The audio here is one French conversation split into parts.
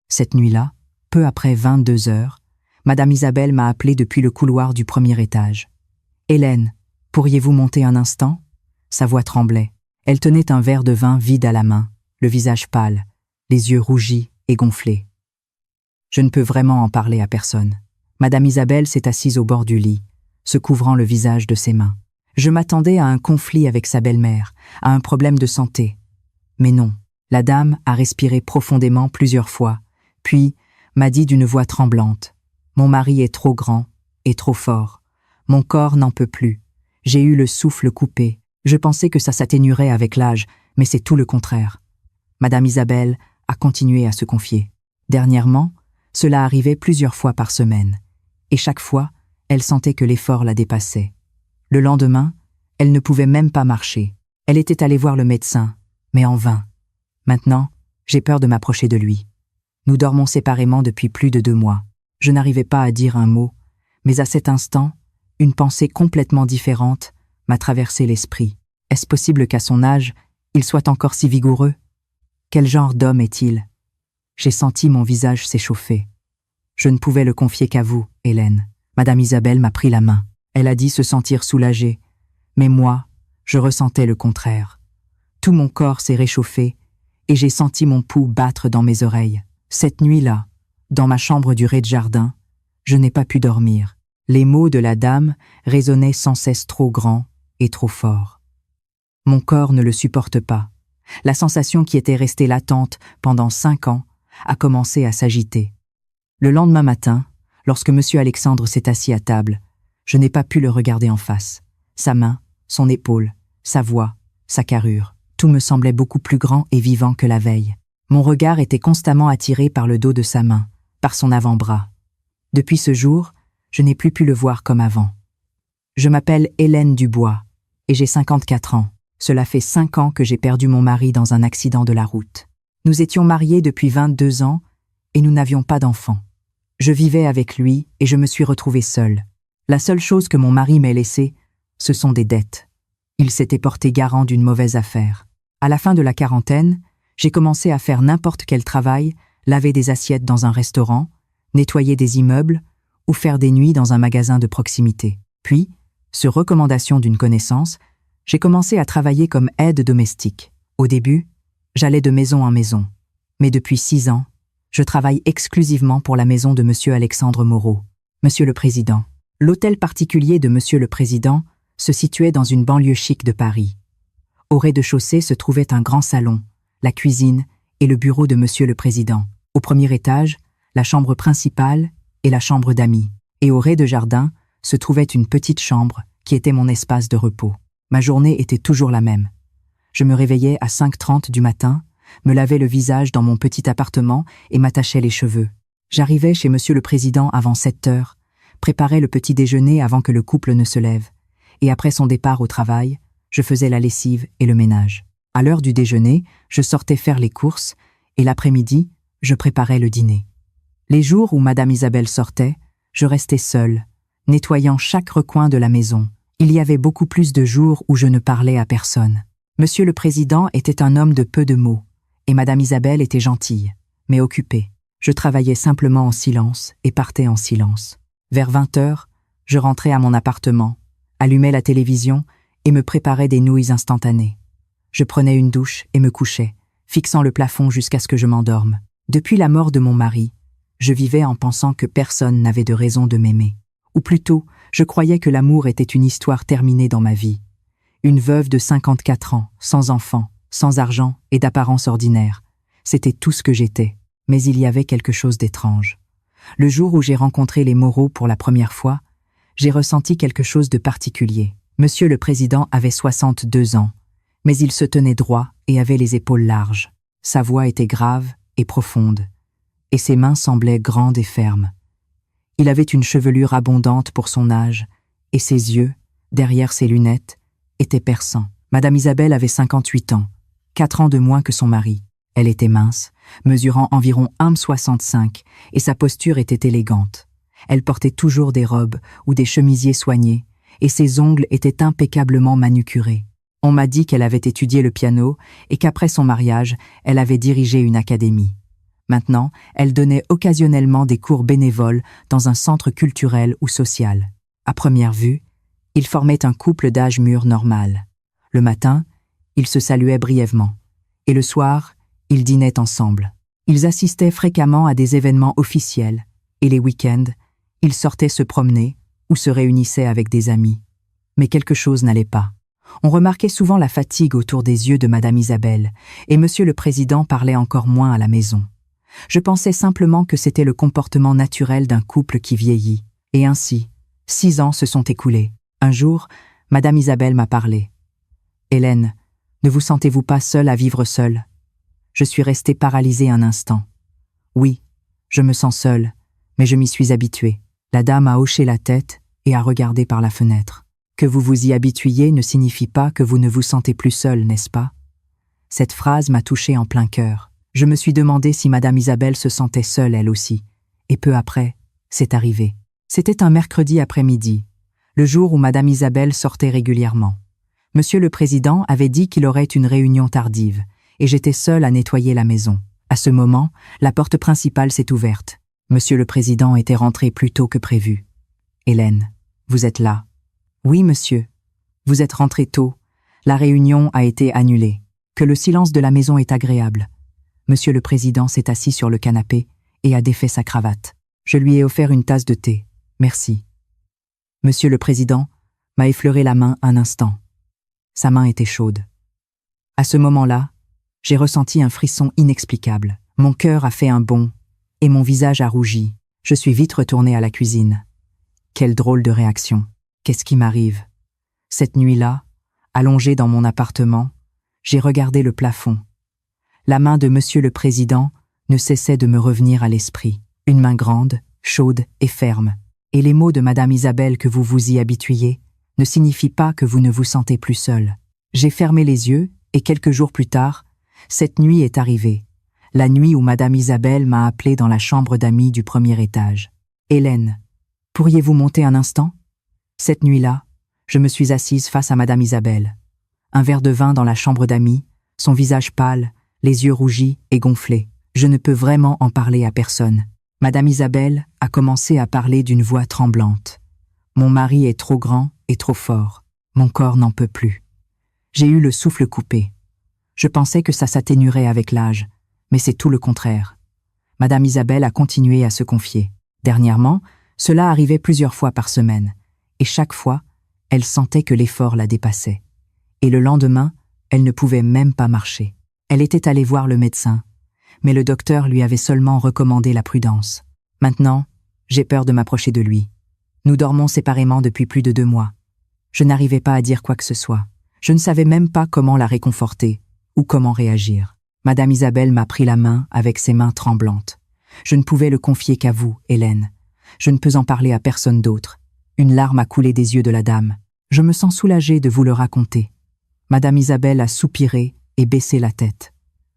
Cette nuit-là, peu après 22 heures, Madame Isabelle m'a appelé depuis le couloir du premier étage. « Hélène, pourriez-vous monter un instant ?» Sa voix tremblait. Elle tenait un verre de vin vide à la main, le visage pâle, les yeux rougis et gonflés. Je ne peux vraiment en parler à personne. Madame Isabelle s'est assise au bord du lit, se couvrant le visage de ses mains. Je m'attendais à un conflit avec sa belle-mère, à un problème de santé. Mais non, la dame a respiré profondément plusieurs fois, puis m'a dit d'une voix tremblante « Mon mari est trop grand et trop fort. Mon corps n'en peut plus. J'ai eu le souffle coupé. Je pensais que ça s'atténuerait avec l'âge, mais c'est tout le contraire. » Madame Isabelle a continué à se confier. Dernièrement, cela arrivait plusieurs fois par semaine, et chaque fois, elle sentait que l'effort la dépassait. Le lendemain, elle ne pouvait même pas marcher. Elle était allée voir le médecin, mais en vain. Maintenant, j'ai peur de m'approcher de lui. Nous dormons séparément depuis plus de 2 mois. Je n'arrivais pas à dire un mot, mais à cet instant, une pensée complètement différente m'a traversé l'esprit. Est-ce possible qu'à son âge, il soit encore si vigoureux? Quel genre d'homme est-il? J'ai senti mon visage s'échauffer. Je ne pouvais le confier qu'à vous, Hélène. Madame Isabelle m'a pris la main. Elle a dit se sentir soulagée. Mais moi, je ressentais le contraire. Tout mon corps s'est réchauffé et j'ai senti mon pouls battre dans mes oreilles. Cette nuit-là, dans ma chambre du rez-de-jardin, je n'ai pas pu dormir. Les mots de la dame résonnaient sans cesse trop grands et trop forts. Mon corps ne le supporte pas. La sensation qui était restée latente pendant 5 ans a commencé à s'agiter. Le lendemain matin, lorsque M. Alexandre s'est assis à table, je n'ai pas pu le regarder en face. Sa main, son épaule, sa voix, sa carrure, tout me semblait beaucoup plus grand et vivant que la veille. Mon regard était constamment attiré par le dos de sa main, par son avant-bras. Depuis ce jour, je n'ai plus pu le voir comme avant. Je m'appelle Hélène Dubois et j'ai 54 ans. Cela fait 5 ans que j'ai perdu mon mari dans un accident de la route. Nous étions mariés depuis 22 ans et nous n'avions pas d'enfants. Je vivais avec lui et je me suis retrouvée seule. La seule chose que mon mari m'ait laissée, ce sont des dettes. Il s'était porté garant d'une mauvaise affaire. À la fin de la quarantaine, j'ai commencé à faire n'importe quel travail, laver des assiettes dans un restaurant, nettoyer des immeubles ou faire des nuits dans un magasin de proximité. Puis, sur recommandation d'une connaissance, j'ai commencé à travailler comme aide domestique. Au début, j'allais de maison en maison. Mais depuis 6 ans, je travaille exclusivement pour la maison de M. Alexandre Moreau. Monsieur le Président. L'hôtel particulier de Monsieur le Président se situait dans une banlieue chic de Paris. Au rez-de-chaussée se trouvait un grand salon, la cuisine et le bureau de Monsieur le Président. Au premier étage, la chambre principale et la chambre d'amis. Et au rez-de-jardin se trouvait une petite chambre qui était mon espace de repos. Ma journée était toujours la même. Je me réveillais à 5h30 du matin, me lavais le visage dans mon petit appartement et m'attachais les cheveux. J'arrivais chez Monsieur le Président avant 7h, préparais le petit déjeuner avant que le couple ne se lève, et après son départ au travail, je faisais la lessive et le ménage. À l'heure du déjeuner, je sortais faire les courses, et l'après-midi, je préparais le dîner. Les jours où Madame Isabelle sortait, je restais seule, nettoyant chaque recoin de la maison. Il y avait beaucoup plus de jours où je ne parlais à personne. Monsieur le Président était un homme de peu de mots, et Madame Isabelle était gentille, mais occupée. Je travaillais simplement en silence et partais en silence. Vers 20h, je rentrais à mon appartement, allumais la télévision et me préparais des nouilles instantanées. Je prenais une douche et me couchais, fixant le plafond jusqu'à ce que je m'endorme. Depuis la mort de mon mari, je vivais en pensant que personne n'avait de raison de m'aimer. Ou plutôt, je croyais que l'amour était une histoire terminée dans ma vie. Une veuve de 54 ans, sans enfant, sans argent et d'apparence ordinaire. C'était tout ce que j'étais. Mais il y avait quelque chose d'étrange. Le jour où j'ai rencontré les Moreau pour la première fois, j'ai ressenti quelque chose de particulier. Monsieur le Président avait 62 ans, mais il se tenait droit et avait les épaules larges. Sa voix était grave et profonde, et ses mains semblaient grandes et fermes. Il avait une chevelure abondante pour son âge, et ses yeux, derrière ses lunettes, étaient perçants. Madame Isabelle avait 58 ans, 4 ans de moins que son mari. Elle était mince, mesurant environ 1,65 m, et sa posture était élégante. Elle portait toujours des robes ou des chemisiers soignés, et ses ongles étaient impeccablement manucurés. On m'a dit qu'elle avait étudié le piano et qu'après son mariage, elle avait dirigé une académie. Maintenant, elle donnait occasionnellement des cours bénévoles dans un centre culturel ou social. À première vue, ils formaient un couple d'âge mûr normal. Le matin, ils se saluaient brièvement. Et le soir, ils dînaient ensemble. Ils assistaient fréquemment à des événements officiels. Et les week-ends, ils sortaient se promener ou se réunissaient avec des amis. Mais quelque chose n'allait pas. On remarquait souvent la fatigue autour des yeux de Madame Isabelle, et Monsieur le Président parlait encore moins à la maison. Je pensais simplement que c'était le comportement naturel d'un couple qui vieillit. Et ainsi, 6 ans se sont écoulés. Un jour, Madame Isabelle m'a parlé. « Hélène, ne vous sentez-vous pas seule à vivre seule ?» Je suis restée paralysée un instant. « Oui, je me sens seule, mais je m'y suis habituée. » La dame a hoché la tête et a regardé par la fenêtre. « Que vous vous y habituiez ne signifie pas que vous ne vous sentez plus seule, n'est-ce pas ?» Cette phrase m'a touchée en plein cœur. Je me suis demandé si Madame Isabelle se sentait seule elle aussi. Et peu après, c'est arrivé. C'était un mercredi après-midi, le jour où Madame Isabelle sortait régulièrement. Monsieur le Président avait dit qu'il aurait une réunion tardive, et j'étais seule à nettoyer la maison. À ce moment, la porte principale s'est ouverte. Monsieur le Président était rentré plus tôt que prévu. « Hélène, vous êtes là ?»« Oui, monsieur. Vous êtes rentré tôt. La réunion a été annulée. Que le silence de la maison est agréable. » Monsieur le Président s'est assis sur le canapé et a défait sa cravate. Je lui ai offert une tasse de thé. Merci. Monsieur le Président m'a effleuré la main un instant. Sa main était chaude. À ce moment-là, j'ai ressenti un frisson inexplicable. Mon cœur a fait un bond et mon visage a rougi. Je suis vite retournée à la cuisine. Quelle drôle de réaction. Qu'est-ce qui m'arrive? Cette nuit-là, allongée dans mon appartement, j'ai regardé le plafond. La main de Monsieur le Président ne cessait de me revenir à l'esprit. Une main grande, chaude et ferme. Et les mots de Madame Isabelle que vous vous y habituiez ne signifient pas que vous ne vous sentez plus seule. J'ai fermé les yeux et quelques jours plus tard, cette nuit est arrivée. La nuit où Madame Isabelle m'a appelé dans la chambre d'amis du premier étage. « Hélène, pourriez-vous monter un instant ?» Cette nuit-là, je me suis assise face à Madame Isabelle. Un verre de vin dans la chambre d'amis, son visage pâle, les yeux rougis et gonflés. Je ne peux vraiment en parler à personne. Madame Isabelle a commencé à parler d'une voix tremblante. Mon mari est trop grand et trop fort. Mon corps n'en peut plus. J'ai eu le souffle coupé. Je pensais que ça s'atténuerait avec l'âge, mais c'est tout le contraire. Madame Isabelle a continué à se confier. Dernièrement, cela arrivait plusieurs fois par semaine, et chaque fois, elle sentait que l'effort la dépassait. Et le lendemain, elle ne pouvait même pas marcher. Elle était allée voir le médecin, mais le docteur lui avait seulement recommandé la prudence. Maintenant, j'ai peur de m'approcher de lui. Nous dormons séparément depuis plus de 2 mois. Je n'arrivais pas à dire quoi que ce soit. Je ne savais même pas comment la réconforter ou comment réagir. Madame Isabelle m'a pris la main avec ses mains tremblantes. Je ne pouvais le confier qu'à vous, Hélène. Je ne peux en parler à personne d'autre. Une larme a coulé des yeux de la dame. Je me sens soulagée de vous le raconter. Madame Isabelle a soupiré et baissé la tête.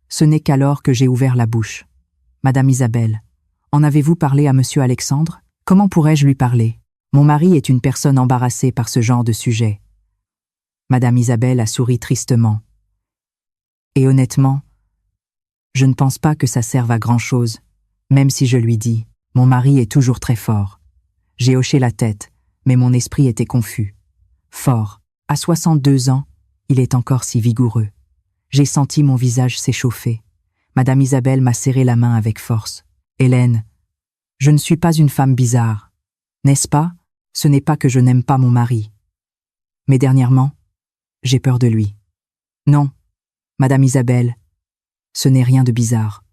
Ce n'est qu'alors que j'ai ouvert la bouche. Madame Isabelle, en avez-vous parlé à Monsieur Alexandre? Comment pourrais-je lui parler? Mon mari est une personne embarrassée par ce genre de sujet. Madame Isabelle a souri tristement. Et honnêtement, je ne pense pas que ça serve à grand-chose, même si je lui dis, mon mari est toujours très fort. J'ai hoché la tête, mais mon esprit était confus. Fort, à 62 ans, il est encore si vigoureux. J'ai senti mon visage s'échauffer. Madame Isabelle m'a serré la main avec force. Hélène, je ne suis pas une femme bizarre. N'est-ce pas? Ce n'est pas que je n'aime pas mon mari. Mais dernièrement, j'ai peur de lui. Non, Madame Isabelle, ce n'est rien de bizarre.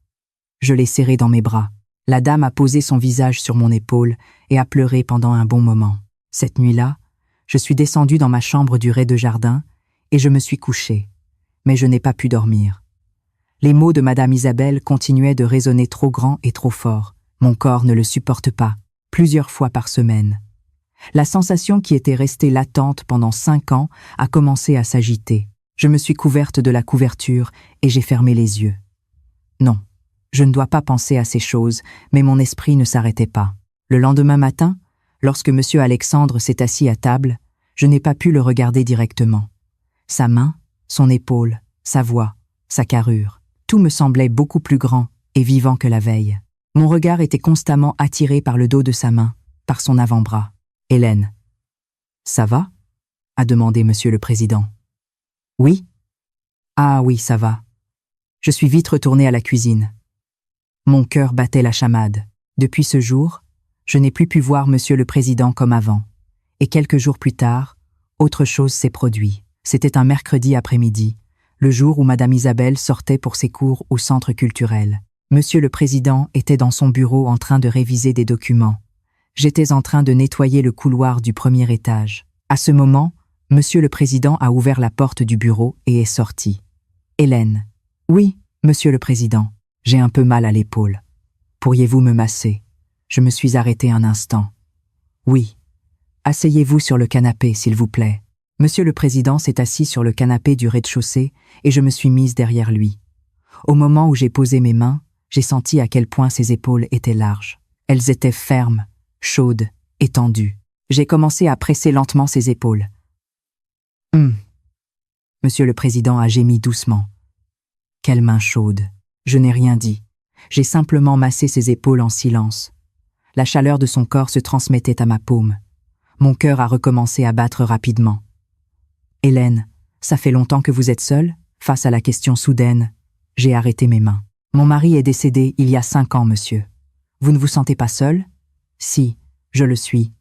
Je l'ai serré dans mes bras. La dame a posé son visage sur mon épaule et a pleuré pendant un bon moment. Cette nuit-là, je suis descendue dans ma chambre du rez-de-jardin et je me suis couchée. Mais je n'ai pas pu dormir. Les mots de Madame Isabelle continuaient de résonner trop grand et trop fort. Mon corps ne le supporte pas, plusieurs fois par semaine. La sensation qui était restée latente pendant 5 ans a commencé à s'agiter. Je me suis couverte de la couverture et j'ai fermé les yeux. Non, je ne dois pas penser à ces choses, mais mon esprit ne s'arrêtait pas. Le lendemain matin, lorsque Monsieur Alexandre s'est assis à table, je n'ai pas pu le regarder directement. Sa main, son épaule, sa voix, sa carrure, tout me semblait beaucoup plus grand et vivant que la veille. Mon regard était constamment attiré par le dos de sa main, par son avant-bras. « Hélène. Ça va ?» a demandé Monsieur le Président. « Oui. »« Ah oui, ça va. » Je suis vite retourné à la cuisine. Mon cœur battait la chamade. Depuis ce jour, je n'ai plus pu voir Monsieur le Président comme avant. Et quelques jours plus tard, autre chose s'est produit. C'était un mercredi après-midi, le jour où Madame Isabelle sortait pour ses cours au centre culturel. Monsieur le Président était dans son bureau en train de réviser des documents. J'étais en train de nettoyer le couloir du premier étage. À ce moment, Monsieur le Président a ouvert la porte du bureau et est sorti. « Hélène. »« Oui, Monsieur le Président. J'ai un peu mal à l'épaule. Pourriez-vous me masser ?» Je me suis arrêté un instant. « Oui. Asseyez-vous sur le canapé, s'il vous plaît. » Monsieur le Président s'est assis sur le canapé du rez-de-chaussée et je me suis mise derrière lui. Au moment où j'ai posé mes mains, j'ai senti à quel point ses épaules étaient larges. Elles étaient fermes, chaudes, étendues. J'ai commencé à presser lentement ses épaules. Monsieur le Président a gémi doucement. Quelle main chaude. Je n'ai rien dit. J'ai simplement massé ses épaules en silence. La chaleur de son corps se transmettait à ma paume. Mon cœur a recommencé à battre rapidement. « Hélène, ça fait longtemps que vous êtes seule ?» Face à la question soudaine, j'ai arrêté mes mains. « Mon mari est décédé il y a 5 ans, monsieur. Vous ne vous sentez pas seule ?»« Si, je le suis.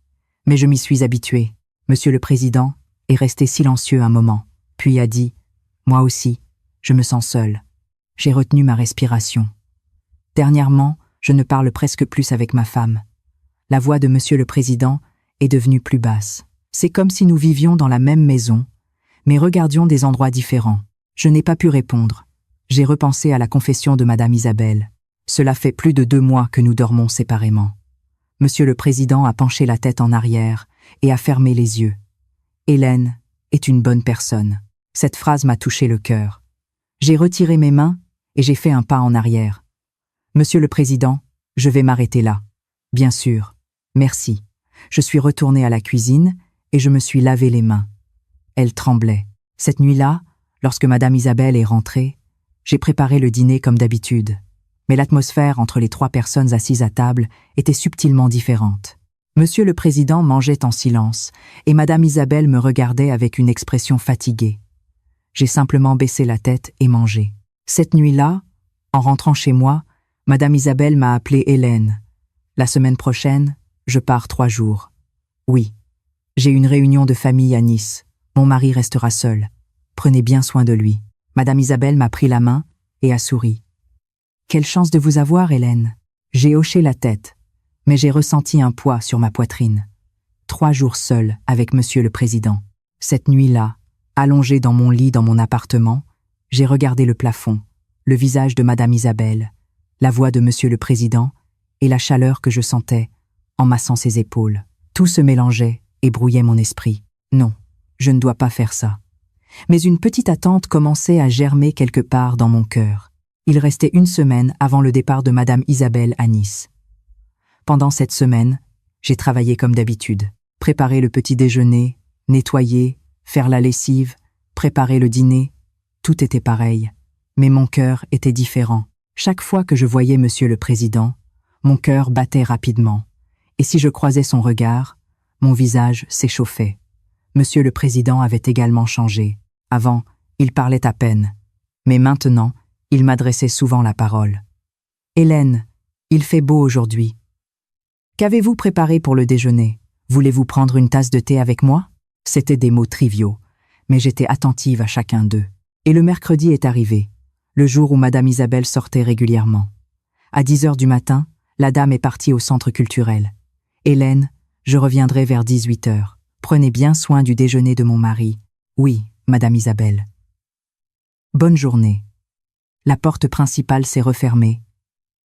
Mais je m'y suis habitué. » Monsieur le Président est resté silencieux un moment, puis a dit « Moi aussi, je me sens seule. » J'ai retenu ma respiration. Dernièrement, je ne parle presque plus avec ma femme. La voix de Monsieur le Président est devenue plus basse. C'est comme si nous vivions dans la même maison, mais regardions des endroits différents. Je n'ai pas pu répondre. J'ai repensé à la confession de Madame Isabelle. Cela fait plus de 2 mois que nous dormons séparément. Monsieur le Président a penché la tête en arrière et a fermé les yeux. « Hélène est une bonne personne. » Cette phrase m'a touché le cœur. J'ai retiré mes mains et j'ai fait un pas en arrière. « Monsieur le Président, je vais m'arrêter là. »« Bien sûr. Merci. » Je suis retourné à la cuisine et je me suis lavé les mains. Elle tremblait. Cette nuit-là, lorsque Madame Isabelle est rentrée, j'ai préparé le dîner comme d'habitude. Mais l'atmosphère entre les 3 personnes assises à table était subtilement différente. Monsieur le Président mangeait en silence et Madame Isabelle me regardait avec une expression fatiguée. J'ai simplement baissé la tête et mangé. Cette nuit-là, en rentrant chez moi, Madame Isabelle m'a appelée Hélène. La semaine prochaine, je pars 3 jours. Oui, j'ai une réunion de famille à Nice. Mon mari restera seul. Prenez bien soin de lui. Madame Isabelle m'a pris la main et a souri. Quelle chance de vous avoir, Hélène. J'ai hoché la tête, mais j'ai ressenti un poids sur ma poitrine. 3 jours seul avec Monsieur le Président. Cette nuit-là, allongée dans mon lit dans mon appartement, j'ai regardé le plafond, le visage de Madame Isabelle, la voix de Monsieur le Président et la chaleur que je sentais en massant ses épaules. Tout se mélangeait et brouillait mon esprit. Non, je ne dois pas faire ça. Mais une petite attente commençait à germer quelque part dans mon cœur. Il restait 1 semaine avant le départ de Madame Isabelle à Nice. Pendant cette semaine, j'ai travaillé comme d'habitude. Préparer le petit déjeuner, nettoyer, faire la lessive, préparer le dîner, tout était pareil. Mais mon cœur était différent. Chaque fois que je voyais Monsieur le Président, mon cœur battait rapidement. Et si je croisais son regard, mon visage s'échauffait. Monsieur le Président avait également changé. Avant, il parlait à peine. Mais maintenant, il m'adressait souvent la parole. « Hélène, il fait beau aujourd'hui. Qu'avez-vous préparé pour le déjeuner? Voulez-vous prendre une tasse de thé avec moi ?» C'étaient des mots triviaux, mais j'étais attentive à chacun d'eux. Et le mercredi est arrivé, le jour où Madame Isabelle sortait régulièrement. À 10h du matin, la dame est partie au centre culturel. « Hélène, je reviendrai vers 18h. Prenez bien soin du déjeuner de mon mari. »« Oui, Madame Isabelle. » Bonne journée. La porte principale s'est refermée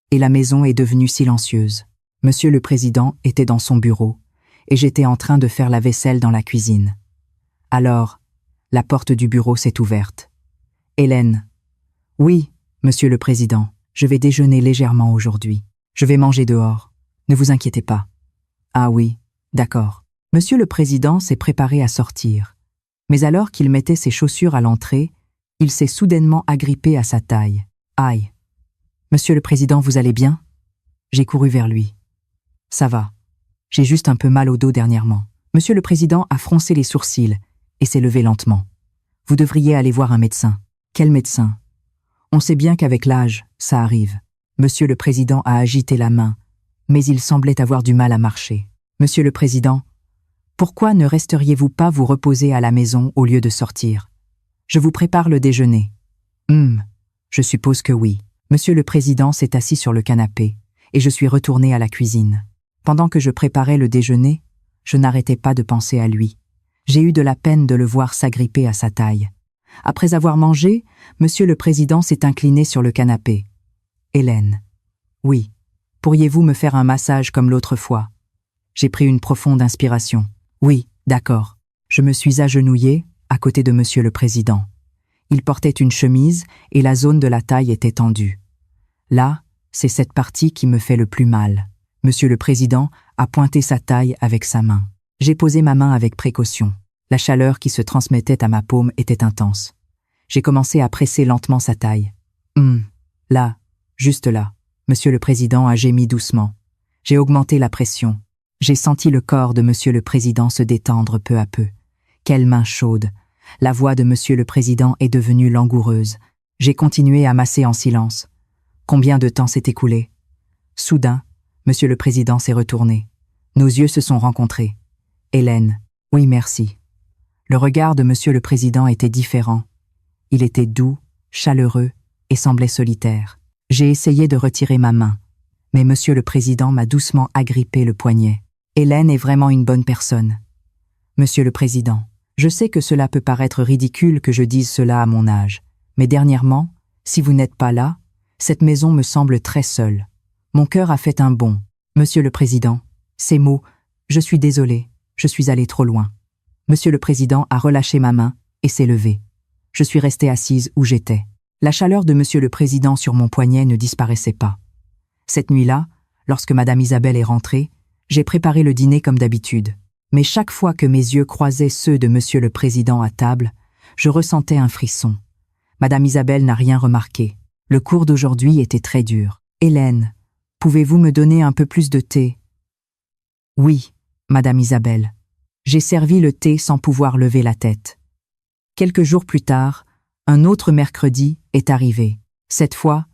et la maison est devenue silencieuse. Monsieur le Président était dans son bureau et j'étais en train de faire la vaisselle dans la cuisine. Alors, la porte du bureau s'est ouverte. « Hélène. »« Oui, Monsieur le Président, je vais déjeuner légèrement aujourd'hui. Je vais manger dehors. Ne vous inquiétez pas. »« Ah oui, d'accord. » Monsieur le Président s'est préparé à sortir. Mais alors qu'il mettait ses chaussures à l'entrée, il s'est soudainement agrippé à sa taille. « Aïe ! Monsieur le Président, vous allez bien? J'ai couru vers lui. Ça va. J'ai juste un peu mal au dos dernièrement. Monsieur le Président a froncé les sourcils et s'est levé lentement. Vous devriez aller voir un médecin. Quel médecin? On sait bien qu'avec l'âge, ça arrive. Monsieur le Président a agité la main, mais il semblait avoir du mal à marcher. Monsieur le Président, pourquoi ne resteriez-vous pas vous reposer à la maison au lieu de sortir? Je vous prépare le déjeuner. Je suppose que oui. Monsieur le Président s'est assis sur le canapé et je suis retourné à la cuisine. Pendant que je préparais le déjeuner, je n'arrêtais pas de penser à lui. J'ai eu de la peine de le voir s'agripper à sa taille. Après avoir mangé, Monsieur le Président s'est incliné sur le canapé. Hélène. Oui. Pourriez-vous me faire un massage comme l'autre fois? J'ai pris une profonde inspiration. Oui, d'accord. Je me suis agenouillée à côté de Monsieur le Président. Il portait une chemise et la zone de la taille était tendue. Là, c'est cette partie qui me fait le plus mal. Monsieur le Président a pointé sa taille avec sa main. J'ai posé ma main avec précaution. La chaleur qui se transmettait à ma paume était intense. J'ai commencé à presser lentement sa taille. Là, juste là. Monsieur le Président a gémi doucement. J'ai augmenté la pression. J'ai senti le corps de Monsieur le Président se détendre peu à peu. Quelle main chaude! La voix de Monsieur le Président est devenue langoureuse. J'ai continué à masser en silence. Combien de temps s'est écoulé? Soudain, Monsieur le Président s'est retourné. Nos yeux se sont rencontrés. Hélène. Oui, merci. Le regard de Monsieur le Président était différent. Il était doux, chaleureux et semblait solitaire. J'ai essayé de retirer ma main, mais Monsieur le Président m'a doucement agrippé le poignet. Hélène est vraiment une bonne personne. Monsieur le Président, je sais que cela peut paraître ridicule que je dise cela à mon âge, mais dernièrement, si vous n'êtes pas là, cette maison me semble très seule. Mon cœur a fait un bond. Monsieur le Président, ces mots, je suis désolé, je suis allé trop loin. Monsieur le Président a relâché ma main et s'est levé. Je suis restée assise où j'étais. La chaleur de Monsieur le Président sur mon poignet ne disparaissait pas. Cette nuit-là, lorsque Madame Isabelle est rentrée, j'ai préparé le dîner comme d'habitude. Mais chaque fois que mes yeux croisaient ceux de Monsieur le Président à table, je ressentais un frisson. Madame Isabelle n'a rien remarqué. Le cours d'aujourd'hui était très dur. Hélène, pouvez-vous me donner un peu plus de thé? Oui, Madame Isabelle. J'ai servi le thé sans pouvoir lever la tête. Quelques jours plus tard, un autre mercredi est arrivé. Cette fois,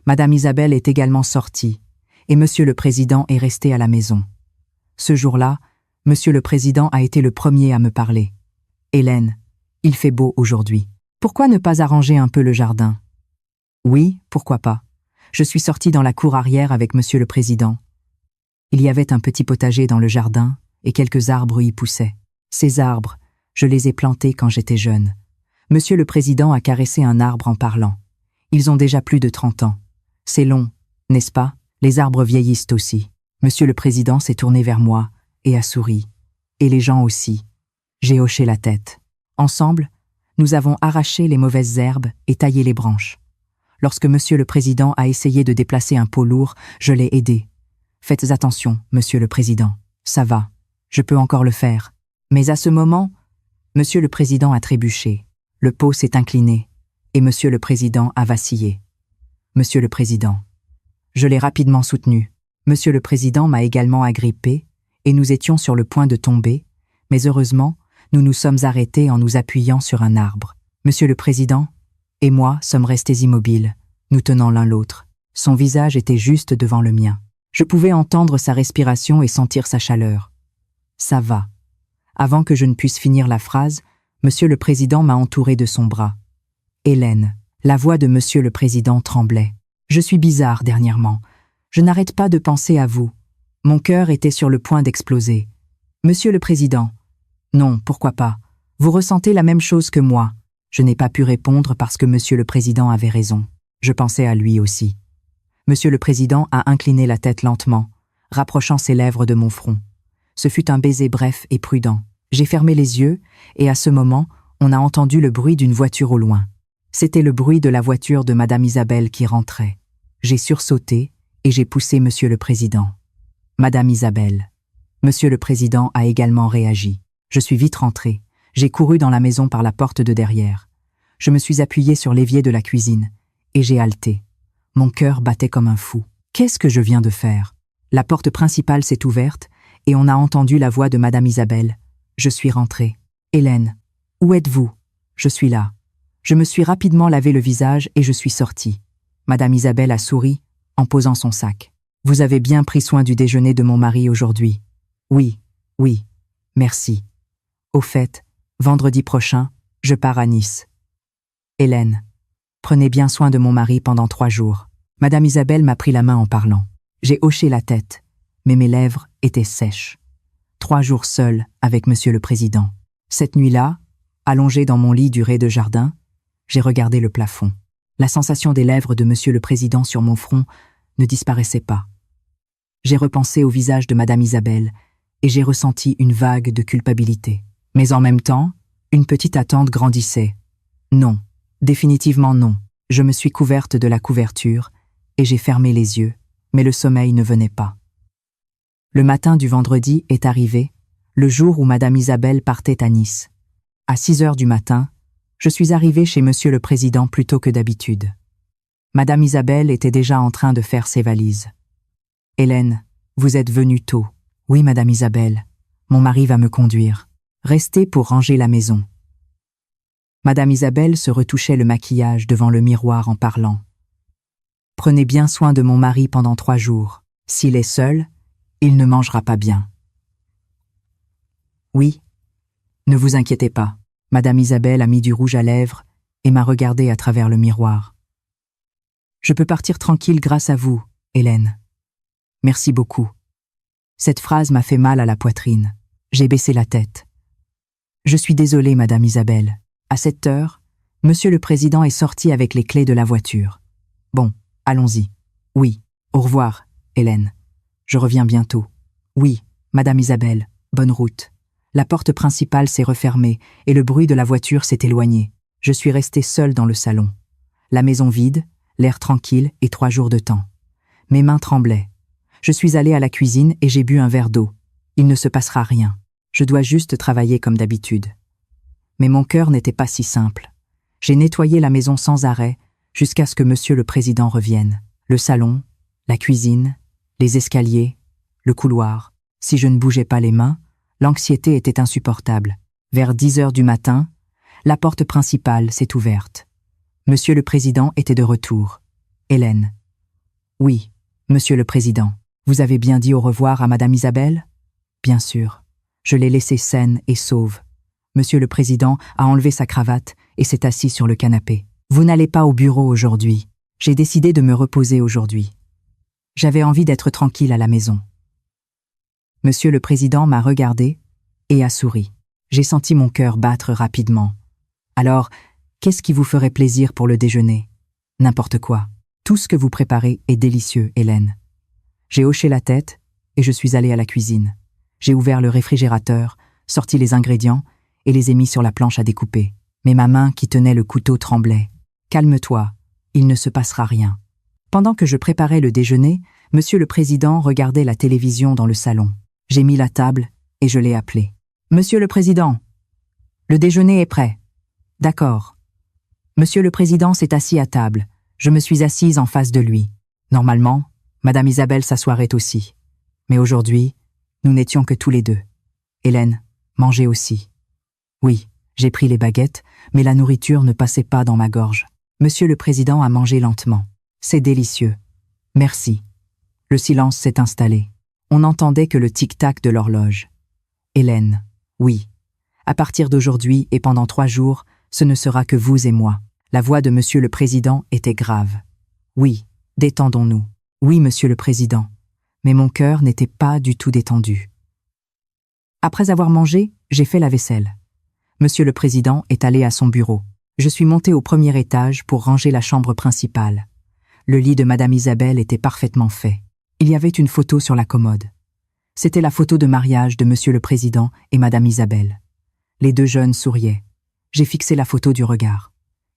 Madame Isabelle est également sortie, et Monsieur le Président est resté à la maison. Ce jour-là, Monsieur le Président a été le premier à me parler. « Hélène, il fait beau aujourd'hui. Pourquoi ne pas arranger un peu le jardin ?»« Oui, pourquoi pas. Je suis sortie dans la cour arrière avec Monsieur le Président. Il y avait un petit potager dans le jardin, et quelques arbres y poussaient. Ces arbres, je les ai plantés quand j'étais jeune. Monsieur le Président a caressé un arbre en parlant. Ils ont déjà plus de 30 ans. C'est long, n'est-ce pas? Les arbres vieillissent aussi. Monsieur le Président s'est tourné vers moi et a souri. Et les gens aussi. J'ai hoché la tête. Ensemble, nous avons arraché les mauvaises herbes et taillé les branches. Lorsque Monsieur le Président a essayé de déplacer un pot lourd, je l'ai aidé. Faites attention, Monsieur le Président. Ça va. Je peux encore le faire. Mais à ce moment, Monsieur le Président a trébuché. Le pot s'est incliné et Monsieur le Président a vacillé. Monsieur le Président. Je l'ai rapidement soutenu. Monsieur le Président m'a également agrippé et nous étions sur le point de tomber, mais heureusement, nous nous sommes arrêtés en nous appuyant sur un arbre. Monsieur le Président et moi sommes restés immobiles, nous tenant l'un l'autre. Son visage était juste devant le mien. Je pouvais entendre sa respiration et sentir sa chaleur. Ça va. Avant que je ne puisse finir la phrase, Monsieur le Président m'a entouré de son bras. Hélène, la voix de Monsieur le Président tremblait. Je suis bizarre dernièrement. Je n'arrête pas de penser à vous. Mon cœur était sur le point d'exploser. Monsieur le Président. Non, pourquoi pas. Vous ressentez la même chose que moi. Je n'ai pas pu répondre parce que Monsieur le Président avait raison. Je pensais à lui aussi. Monsieur le Président a incliné la tête lentement, rapprochant ses lèvres de mon front. Ce fut un baiser bref et prudent. J'ai fermé les yeux et à ce moment, on a entendu le bruit d'une voiture au loin. C'était le bruit de la voiture de Madame Isabelle qui rentrait. J'ai sursauté et j'ai poussé Monsieur le Président. Madame Isabelle. Monsieur le Président a également réagi. Je suis vite rentré. J'ai couru dans la maison par la porte de derrière. Je me suis appuyé sur l'évier de la cuisine et j'ai haleté. Mon cœur battait comme un fou. Qu'est-ce que je viens de faire? La porte principale s'est ouverte et on a entendu la voix de Madame Isabelle. Je suis rentrée. Hélène, où êtes-vous? Je suis là. Je me suis rapidement lavé le visage et je suis sortie. Madame Isabelle a souri en posant son sac. Vous avez bien pris soin du déjeuner de mon mari aujourd'hui. Oui, oui, merci. Au fait, vendredi prochain, je pars à Nice. Hélène, prenez bien soin de mon mari pendant 3 jours. Madame Isabelle m'a pris la main en parlant. J'ai hoché la tête, mais mes lèvres étaient sèches. 3 jours seule avec Monsieur le Président. Cette nuit-là, allongée dans mon lit du rez-de-jardin, j'ai regardé le plafond. La sensation des lèvres de Monsieur le Président sur mon front ne disparaissait pas. J'ai repensé au visage de Madame Isabelle et j'ai ressenti une vague de culpabilité. Mais en même temps, une petite attente grandissait. Non, définitivement non. Je me suis couverte de la couverture et j'ai fermé les yeux, mais le sommeil ne venait pas. Le matin du vendredi est arrivé, le jour où Madame Isabelle partait à Nice. À 6 heures du matin, je suis arrivée chez Monsieur le Président plus tôt que d'habitude. Madame Isabelle était déjà en train de faire ses valises. « Hélène, vous êtes venue tôt. »« Oui, Madame Isabelle. Mon mari va me conduire. Restez pour ranger la maison. » Madame Isabelle se retouchait le maquillage devant le miroir en parlant. « Prenez bien soin de mon mari pendant 3 jours. S'il est seul, il ne mangera pas bien. »« Oui. Ne vous inquiétez pas. » Madame Isabelle a mis du rouge à lèvres et m'a regardé à travers le miroir. « Je peux partir tranquille grâce à vous, Hélène. Merci beaucoup. » Cette phrase m'a fait mal à la poitrine. J'ai baissé la tête. « Je suis désolée, Madame Isabelle. » À cette heure, Monsieur le Président est sorti avec les clés de la voiture. « Bon, allons-y. »« Oui. Au revoir, Hélène. Je reviens bientôt. »« Oui, Madame Isabelle. Bonne route. » La porte principale s'est refermée et le bruit de la voiture s'est éloigné. Je suis restée seule dans le salon. La maison vide, l'air tranquille et 3 jours de temps. Mes mains tremblaient. Je suis allée à la cuisine et j'ai bu un verre d'eau. Il ne se passera rien. Je dois juste travailler comme d'habitude. Mais mon cœur n'était pas si simple. J'ai nettoyé la maison sans arrêt jusqu'à ce que Monsieur le Président revienne. Le salon, la cuisine, les escaliers, le couloir. Si je ne bougeais pas les mains, l'anxiété était insupportable. Vers 10 heures du matin, la porte principale s'est ouverte. Monsieur le Président était de retour. Hélène. Oui, Monsieur le Président. Vous avez bien dit au revoir à Madame Isabelle? Bien sûr. Je l'ai laissée saine et sauve. Monsieur le Président a enlevé sa cravate et s'est assis sur le canapé. Vous n'allez pas au bureau aujourd'hui. J'ai décidé de me reposer aujourd'hui. J'avais envie d'être tranquille à la maison. Monsieur le Président m'a regardé et a souri. J'ai senti mon cœur battre rapidement. Alors, qu'est-ce qui vous ferait plaisir pour le déjeuner? N'importe quoi. Tout ce que vous préparez est délicieux, Hélène. J'ai hoché la tête et je suis allée à la cuisine. J'ai ouvert le réfrigérateur, sorti les ingrédients et les ai mis sur la planche à découper. Mais ma main qui tenait le couteau tremblait. Calme-toi, il ne se passera rien. Pendant que je préparais le déjeuner, Monsieur le Président regardait la télévision dans le salon. J'ai mis la table et je l'ai appelé. « Monsieur le Président, le déjeuner est prêt. »« D'accord. » Monsieur le Président s'est assis à table. Je me suis assise en face de lui. Normalement, Madame Isabelle s'assoirait aussi. Mais aujourd'hui, nous n'étions que tous les deux. Hélène, mangez aussi. Oui, j'ai pris les baguettes, mais la nourriture ne passait pas dans ma gorge. Monsieur le Président a mangé lentement. C'est délicieux. Merci. Le silence s'est installé. On n'entendait que le tic-tac de l'horloge. Hélène, oui. À partir d'aujourd'hui et pendant 3 jours, ce ne sera que vous et moi. La voix de Monsieur le Président était grave. Oui, détendons-nous. Oui, Monsieur le Président. Mais mon cœur n'était pas du tout détendu. Après avoir mangé, j'ai fait la vaisselle. Monsieur le Président est allé à son bureau. Je suis montée au 1er étage pour ranger la chambre principale. Le lit de Madame Isabelle était parfaitement fait. Il y avait une photo sur la commode. C'était la photo de mariage de Monsieur le Président et Madame Isabelle. Les 2 jeunes souriaient. J'ai fixé la photo du regard.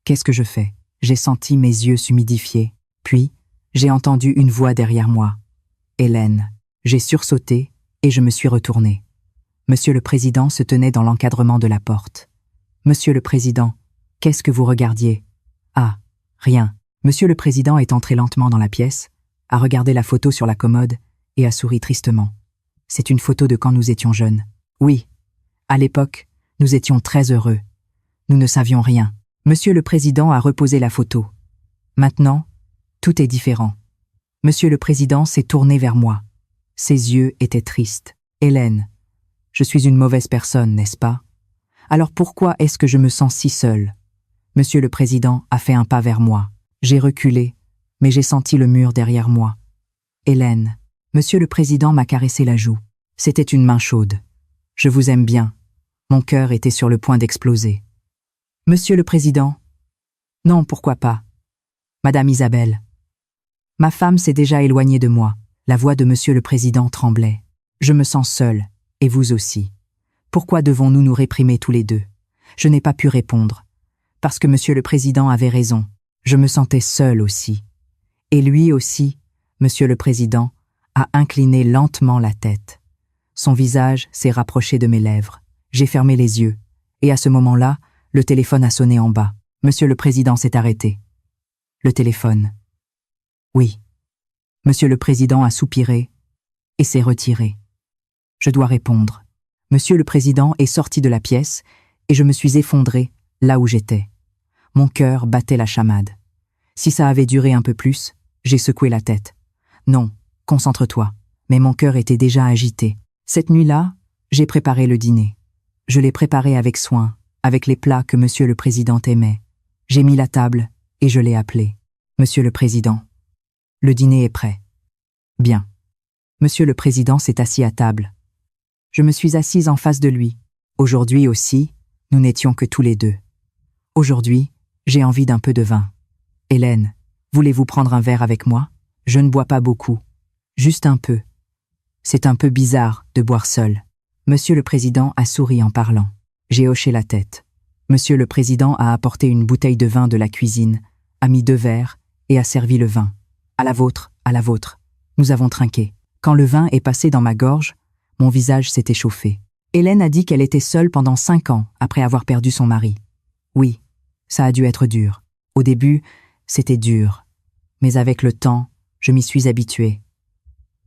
Qu'est-ce que je fais? J'ai senti mes yeux s'humidifier. Puis, j'ai entendu une voix derrière moi. Hélène. J'ai sursauté et je me suis retournée. Monsieur le Président se tenait dans l'encadrement de la porte. Monsieur le Président, qu'est-ce que vous regardiez? Ah, rien. Monsieur le Président est entré lentement dans la pièce, a regardé la photo sur la commode et a souri tristement. C'est une photo de quand nous étions jeunes. Oui, à l'époque, nous étions très heureux. Nous ne savions rien. Monsieur le Président a reposé la photo. Maintenant, tout est différent. Monsieur le Président s'est tourné vers moi. Ses yeux étaient tristes. Hélène, je suis une mauvaise personne, n'est-ce pas? Alors pourquoi est-ce que je me sens si seule? Monsieur le Président a fait un pas vers moi. J'ai reculé, mais j'ai senti le mur derrière moi. Hélène, Monsieur le Président m'a caressé la joue. C'était une main chaude. Je vous aime bien. Mon cœur était sur le point d'exploser. Monsieur le Président? Non, pourquoi pas? Madame Isabelle. Ma femme s'est déjà éloignée de moi. La voix de Monsieur le Président tremblait. Je me sens seule, et vous aussi. Pourquoi devons-nous nous réprimer tous les deux? Je n'ai pas pu répondre. Parce que Monsieur le Président avait raison. Je me sentais seule aussi. Et lui aussi, Monsieur le Président, a incliné lentement la tête. Son visage s'est rapproché de mes lèvres. J'ai fermé les yeux. Et à ce moment-là, le téléphone a sonné en bas. Monsieur le Président s'est arrêté. Le téléphone. Oui. Monsieur le Président a soupiré et s'est retiré. Je dois répondre. Monsieur le Président est sorti de la pièce et je me suis effondrée là où j'étais. Mon cœur battait la chamade. Si ça avait duré un peu plus, j'ai secoué la tête. Non, concentre-toi. Mais mon cœur était déjà agité. Cette nuit-là, j'ai préparé le dîner. Je l'ai préparé avec soin, avec les plats que Monsieur le Président aimait. J'ai mis la table et je l'ai appelé. Monsieur le Président. Le dîner est prêt. Bien. Monsieur le Président s'est assis à table. Je me suis assise en face de lui. Aujourd'hui aussi, nous n'étions que tous les deux. Aujourd'hui, j'ai envie d'un peu de vin. Hélène, voulez-vous prendre un verre avec moi? Je ne bois pas beaucoup. Juste un peu. C'est un peu bizarre de boire seul. Monsieur le Président a souri en parlant. J'ai hoché la tête. Monsieur le Président a apporté une bouteille de vin de la cuisine, a mis 2 verres et a servi le vin. À la vôtre, à la vôtre. Nous avons trinqué. Quand le vin est passé dans ma gorge, mon visage s'est échauffé. Hélène a dit qu'elle était seule pendant 5 ans après avoir perdu son mari. Oui, ça a dû être dur. Au début, c'était dur. Mais avec le temps, je m'y suis habituée.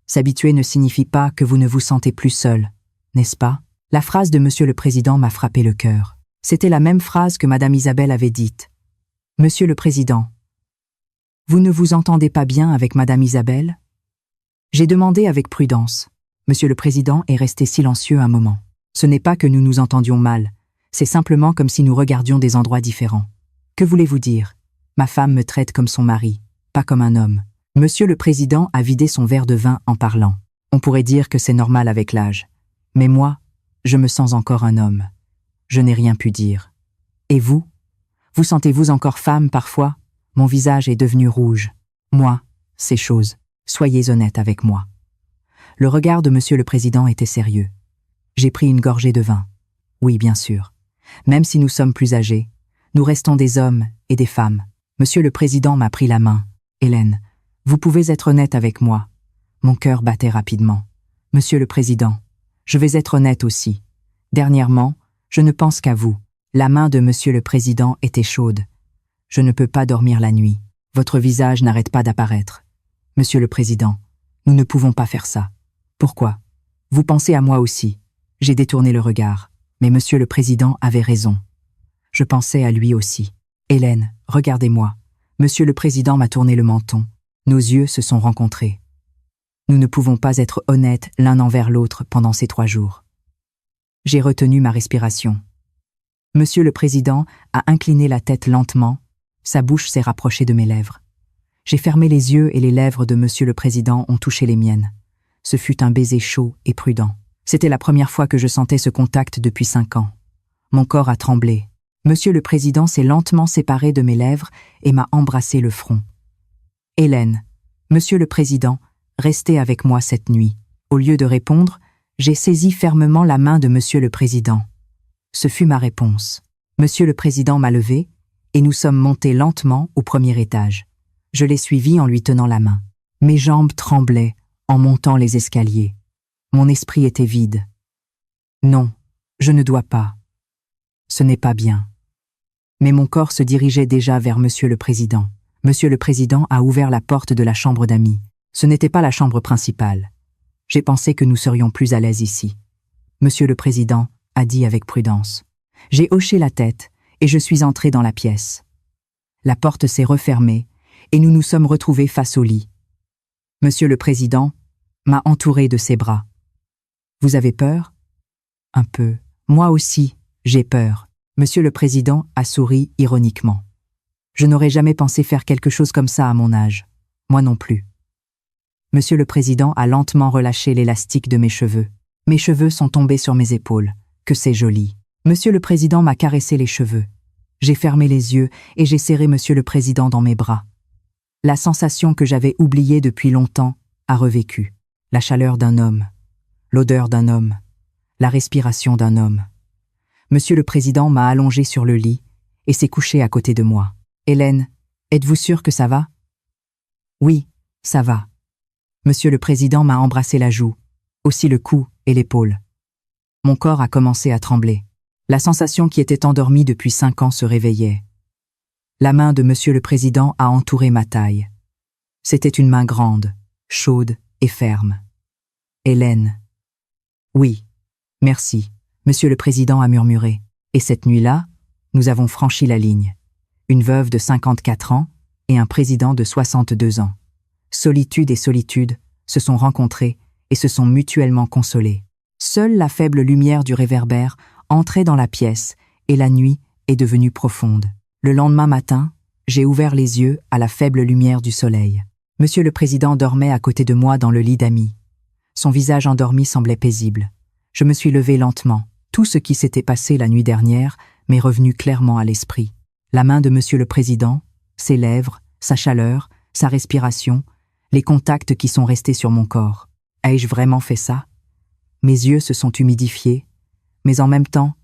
S'habituer ne signifie pas que vous ne vous sentez plus seul, n'est-ce pas? La phrase de Monsieur le Président m'a frappé le cœur. C'était la même phrase que Madame Isabelle avait dite. Monsieur le Président, vous ne vous entendez pas bien avec Madame Isabelle? J'ai demandé avec prudence. Monsieur le Président est resté silencieux un moment. Ce n'est pas que nous nous entendions mal, c'est simplement comme si nous regardions des endroits différents. Que voulez-vous dire? Ma femme me traite comme son mari, pas comme un homme. Monsieur le Président a vidé son verre de vin en parlant. On pourrait dire que c'est normal avec l'âge. Mais moi, je me sens encore un homme. Je n'ai rien pu dire. Et vous? Vous sentez-vous encore femme parfois? Mon visage est devenu rouge. Moi, c'est chose. Soyez honnête avec moi. Le regard de Monsieur le Président était sérieux. J'ai pris une gorgée de vin. Oui, bien sûr. Même si nous sommes plus âgés, nous restons des hommes et des femmes. Monsieur le Président m'a pris la main. Hélène, vous pouvez être honnête avec moi. Mon cœur battait rapidement. Monsieur le Président, je vais être honnête aussi. Dernièrement, je ne pense qu'à vous. La main de Monsieur le Président était chaude. Je ne peux pas dormir la nuit. Votre visage n'arrête pas d'apparaître. Monsieur le Président, nous ne pouvons pas faire ça. Pourquoi? Vous pensez à moi aussi. J'ai détourné le regard. Mais Monsieur le Président avait raison. Je pensais à lui aussi. Hélène, regardez-moi. Monsieur le Président m'a tourné le menton. Nos yeux se sont rencontrés. Nous ne pouvons pas être honnêtes l'un envers l'autre pendant ces 3 jours. J'ai retenu ma respiration. Monsieur le Président a incliné la tête lentement, sa bouche s'est rapprochée de mes lèvres. J'ai fermé les yeux et les lèvres de Monsieur le Président ont touché les miennes. Ce fut un baiser chaud et prudent. C'était la première fois que je sentais ce contact depuis 5 ans. Mon corps a tremblé. Monsieur le Président s'est lentement séparé de mes lèvres et m'a embrassé le front. Hélène, Monsieur le Président, restez avec moi cette nuit. Au lieu de répondre, j'ai saisi fermement la main de Monsieur le Président. Ce fut ma réponse. Monsieur le Président m'a levé et nous sommes montés lentement au 1er étage. Je l'ai suivi en lui tenant la main. Mes jambes tremblaient en montant les escaliers. Mon esprit était vide. Non, je ne dois pas. Ce n'est pas bien. Mais mon corps se dirigeait déjà vers Monsieur le Président. Monsieur le Président a ouvert la porte de la chambre d'amis. Ce n'était pas la chambre principale. J'ai pensé que nous serions plus à l'aise ici. Monsieur le Président a dit avec prudence. J'ai hoché la tête et je suis entré dans la pièce. La porte s'est refermée et nous nous sommes retrouvés face au lit. Monsieur le Président m'a entouré de ses bras. Vous avez peur? Un peu. Moi aussi, j'ai peur. Monsieur le Président a souri ironiquement. Je n'aurais jamais pensé faire quelque chose comme ça à mon âge. Moi non plus. Monsieur le Président a lentement relâché l'élastique de mes cheveux. Mes cheveux sont tombés sur mes épaules. Que c'est joli. Monsieur le Président m'a caressé les cheveux. J'ai fermé les yeux et j'ai serré Monsieur le Président dans mes bras. La sensation que j'avais oubliée depuis longtemps a revécu. La chaleur d'un homme, l'odeur d'un homme, la respiration d'un homme. Monsieur le Président m'a allongé sur le lit et s'est couché à côté de moi. Hélène, êtes-vous sûre que ça va? Oui, ça va. Monsieur le Président m'a embrassé la joue, aussi le cou et l'épaule. Mon corps a commencé à trembler. La sensation qui était endormie depuis 5 ans se réveillait. La main de Monsieur le Président a entouré ma taille. C'était une main grande, chaude et ferme. Hélène. Oui, merci, Monsieur le Président a murmuré. Et cette nuit-là, nous avons franchi la ligne. Une veuve de 54 ans et un président de 62 ans. Solitude et solitude se sont rencontrés et se sont mutuellement consolés. Seule la faible lumière du réverbère entrait dans la pièce et la nuit est devenue profonde. Le lendemain matin, j'ai ouvert les yeux à la faible lumière du soleil. Monsieur le Président dormait à côté de moi dans le lit d'amis. Son visage endormi semblait paisible. Je me suis levé lentement. Tout ce qui s'était passé la nuit dernière m'est revenu clairement à l'esprit. La main de Monsieur le Président, ses lèvres, sa chaleur, sa respiration, les contacts qui sont restés sur mon corps. Ai-je vraiment fait ça? Mes yeux se sont humidifiés, mais en même temps,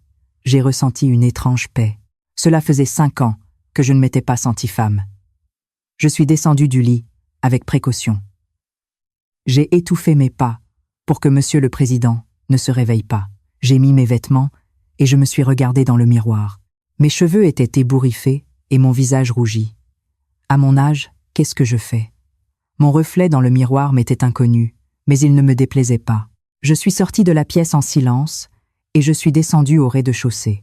j'ai ressenti une étrange paix. Cela faisait 5 ans que je ne m'étais pas sentie femme. Je suis descendue du lit avec précaution. J'ai étouffé mes pas pour que Monsieur le Président ne se réveille pas. J'ai mis mes vêtements et je me suis regardée dans le miroir. Mes cheveux étaient ébouriffés et mon visage rougi. À mon âge, qu'est-ce que je fais? Mon reflet dans le miroir m'était inconnu, mais il ne me déplaisait pas. Je suis sortie de la pièce en silence et je suis descendue au rez-de-chaussée.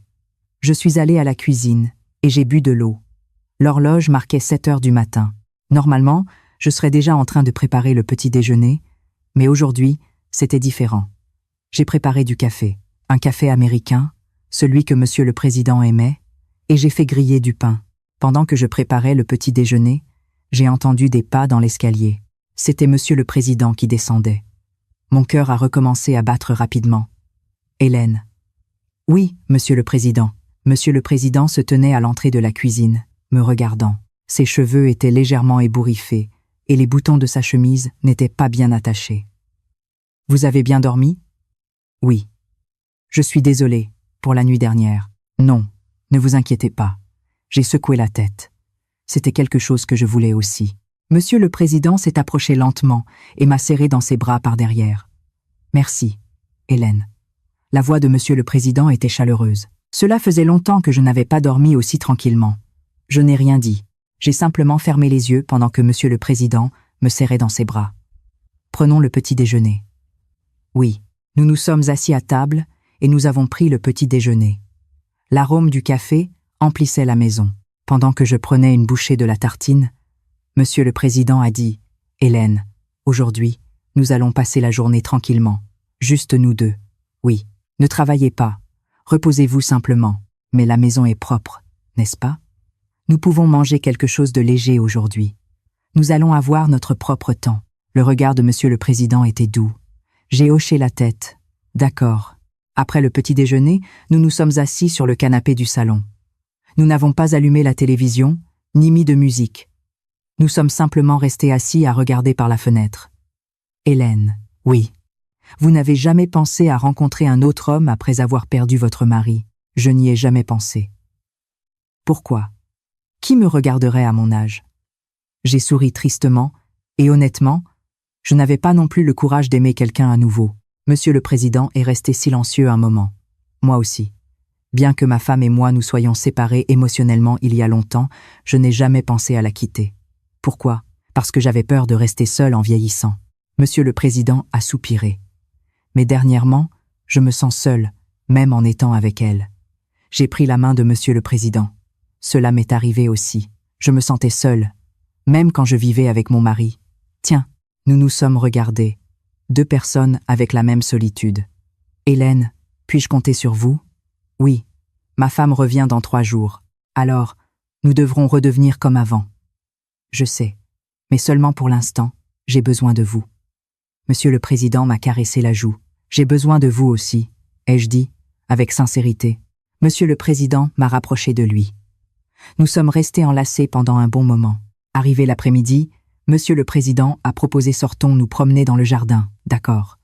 Je suis allée à la cuisine et j'ai bu de l'eau. L'horloge marquait 7 heures du matin. Normalement, je serais déjà en train de préparer le petit déjeuner, mais aujourd'hui, c'était différent. J'ai préparé du café, un café américain, celui que Monsieur le Président aimait, et j'ai fait griller du pain. Pendant que je préparais le petit déjeuner, j'ai entendu des pas dans l'escalier. C'était Monsieur le Président qui descendait. Mon cœur a recommencé à battre rapidement. Hélène. Oui, Monsieur le Président. Monsieur le Président se tenait à l'entrée de la cuisine, me regardant. Ses cheveux étaient légèrement ébouriffés et les boutons de sa chemise n'étaient pas bien attachés. Vous avez bien dormi? Oui. Je suis désolé pour la nuit dernière. Non, ne vous inquiétez pas. J'ai secoué la tête. C'était quelque chose que je voulais aussi. Monsieur le Président s'est approché lentement et m'a serré dans ses bras par derrière. Merci, Hélène. La voix de Monsieur le Président était chaleureuse. Cela faisait longtemps que je n'avais pas dormi aussi tranquillement. Je n'ai rien dit. J'ai simplement fermé les yeux pendant que Monsieur le Président me serrait dans ses bras. Prenons le petit déjeuner. Oui, nous nous sommes assis à table et nous avons pris le petit déjeuner. L'arôme du café emplissait la maison. Pendant que je prenais une bouchée de la tartine, Monsieur le Président a dit « Hélène, aujourd'hui, nous allons passer la journée tranquillement, juste nous deux. Oui, ne travaillez pas, reposez-vous simplement, mais la maison est propre, n'est-ce pas? Nous pouvons manger quelque chose de léger aujourd'hui. Nous allons avoir notre propre temps. » Le regard de Monsieur le Président était doux. J'ai hoché la tête. D'accord. Après le petit déjeuner, nous nous sommes assis sur le canapé du salon. Nous n'avons pas allumé la télévision, ni mis de musique. Nous sommes simplement restés assis à regarder par la fenêtre. Hélène, oui. Vous n'avez jamais pensé à rencontrer un autre homme après avoir perdu votre mari. Je n'y ai jamais pensé. Pourquoi? Qui me regarderait à mon âge? J'ai souri tristement, et honnêtement, je n'avais pas non plus le courage d'aimer quelqu'un à nouveau. Monsieur le Président est resté silencieux un moment. Moi aussi. Bien que ma femme et moi nous soyons séparés émotionnellement il y a longtemps, je n'ai jamais pensé à la quitter. Pourquoi? Parce que j'avais peur de rester seule en vieillissant. Monsieur le Président a soupiré. Mais dernièrement, je me sens seule, même en étant avec elle. J'ai pris la main de Monsieur le Président. Cela m'est arrivé aussi. Je me sentais seule, même quand je vivais avec mon mari. Tiens, nous nous sommes regardés. 2 personnes avec la même solitude. Hélène, puis-je compter sur vous? Oui. Ma femme revient dans 3 jours. Alors, nous devrons redevenir comme avant. Je sais, mais seulement pour l'instant, j'ai besoin de vous. Monsieur le Président m'a caressé la joue. J'ai besoin de vous aussi, ai-je dit, avec sincérité. Monsieur le Président m'a rapproché de lui. Nous sommes restés enlacés pendant un bon moment. Arrivé l'après-midi, Monsieur le Président a proposé sortons nous promener dans le jardin. D'accord.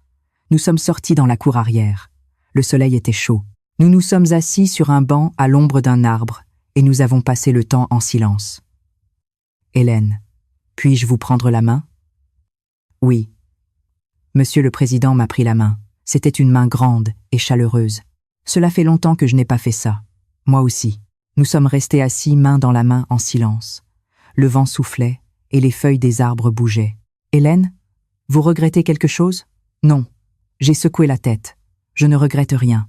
Nous sommes sortis dans la cour arrière. Le soleil était chaud. Nous nous sommes assis sur un banc à l'ombre d'un arbre et nous avons passé le temps en silence. Hélène, puis-je vous prendre la main? Oui. Monsieur le Président m'a pris la main. C'était une main grande et chaleureuse. Cela fait longtemps que je n'ai pas fait ça. Moi aussi. Nous sommes restés assis main dans la main en silence. Le vent soufflait et les feuilles des arbres bougeaient. Hélène, vous regrettez quelque chose? Non. J'ai secoué la tête. Je ne regrette rien.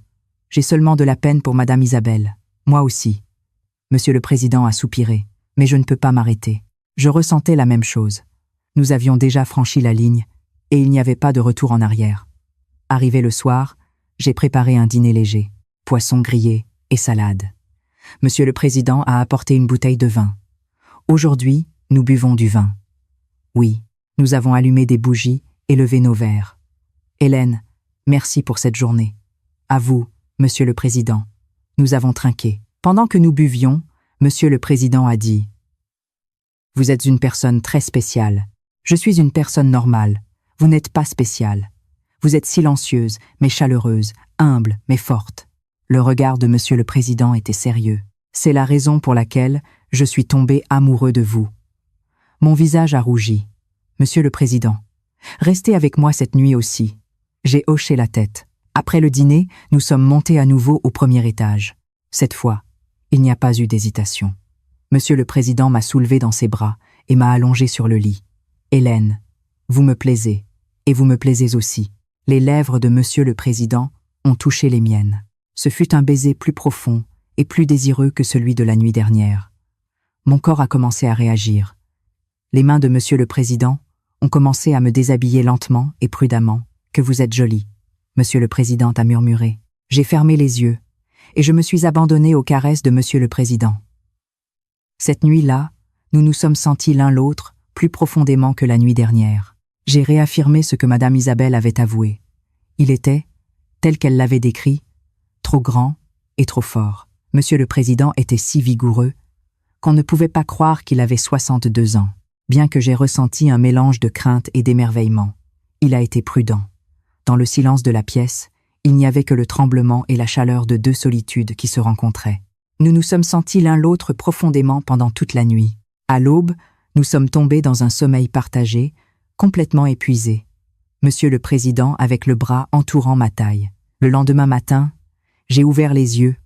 J'ai seulement de la peine pour Madame Isabelle. Moi aussi. Monsieur le Président a soupiré, mais je ne peux pas m'arrêter. Je ressentais la même chose. Nous avions déjà franchi la ligne et il n'y avait pas de retour en arrière. Arrivé le soir, j'ai préparé un dîner léger, poisson grillé et salade. Monsieur le Président a apporté une bouteille de vin. Aujourd'hui, nous buvons du vin. Oui, nous avons allumé des bougies et levé nos verres. Hélène, merci pour cette journée. À vous, Monsieur le Président. Nous avons trinqué. Pendant que nous buvions, Monsieur le Président a dit « Vous êtes une personne très spéciale. Je suis une personne normale. Vous n'êtes pas spéciale. Vous êtes silencieuse, mais chaleureuse, humble, mais forte. » Le regard de Monsieur le Président était sérieux. C'est la raison pour laquelle je suis tombé amoureux de vous. Mon visage a rougi. Monsieur le Président, restez avec moi cette nuit aussi. J'ai hoché la tête. Après le dîner, nous sommes montés à nouveau au 1er étage. Cette fois, il n'y a pas eu d'hésitation. Monsieur le Président m'a soulevé dans ses bras et m'a allongé sur le lit. Hélène, vous me plaisez, et vous me plaisez aussi. Les lèvres de Monsieur le Président ont touché les miennes. Ce fut un baiser plus profond et plus désireux que celui de la nuit dernière. Mon corps a commencé à réagir. Les mains de Monsieur le Président ont commencé à me déshabiller lentement et prudemment. « Que vous êtes jolie », Monsieur le Président a murmuré. J'ai fermé les yeux et je me suis abandonnée aux caresses de Monsieur le Président. Cette nuit-là, nous nous sommes sentis l'un l'autre plus profondément que la nuit dernière. J'ai réaffirmé ce que Madame Isabelle avait avoué. Il était, tel qu'elle l'avait décrit, trop grand et trop fort. Monsieur le Président était si vigoureux qu'on ne pouvait pas croire qu'il avait 62 ans. Bien que j'ai ressenti un mélange de crainte et d'émerveillement, il a été prudent. Dans le silence de la pièce, il n'y avait que le tremblement et la chaleur de 2 solitudes qui se rencontraient. Nous nous sommes sentis l'un l'autre profondément pendant toute la nuit. À l'aube, nous sommes tombés dans un sommeil partagé, complètement épuisés. Monsieur le Président avec le bras entourant ma taille. Le lendemain matin, j'ai ouvert les yeux,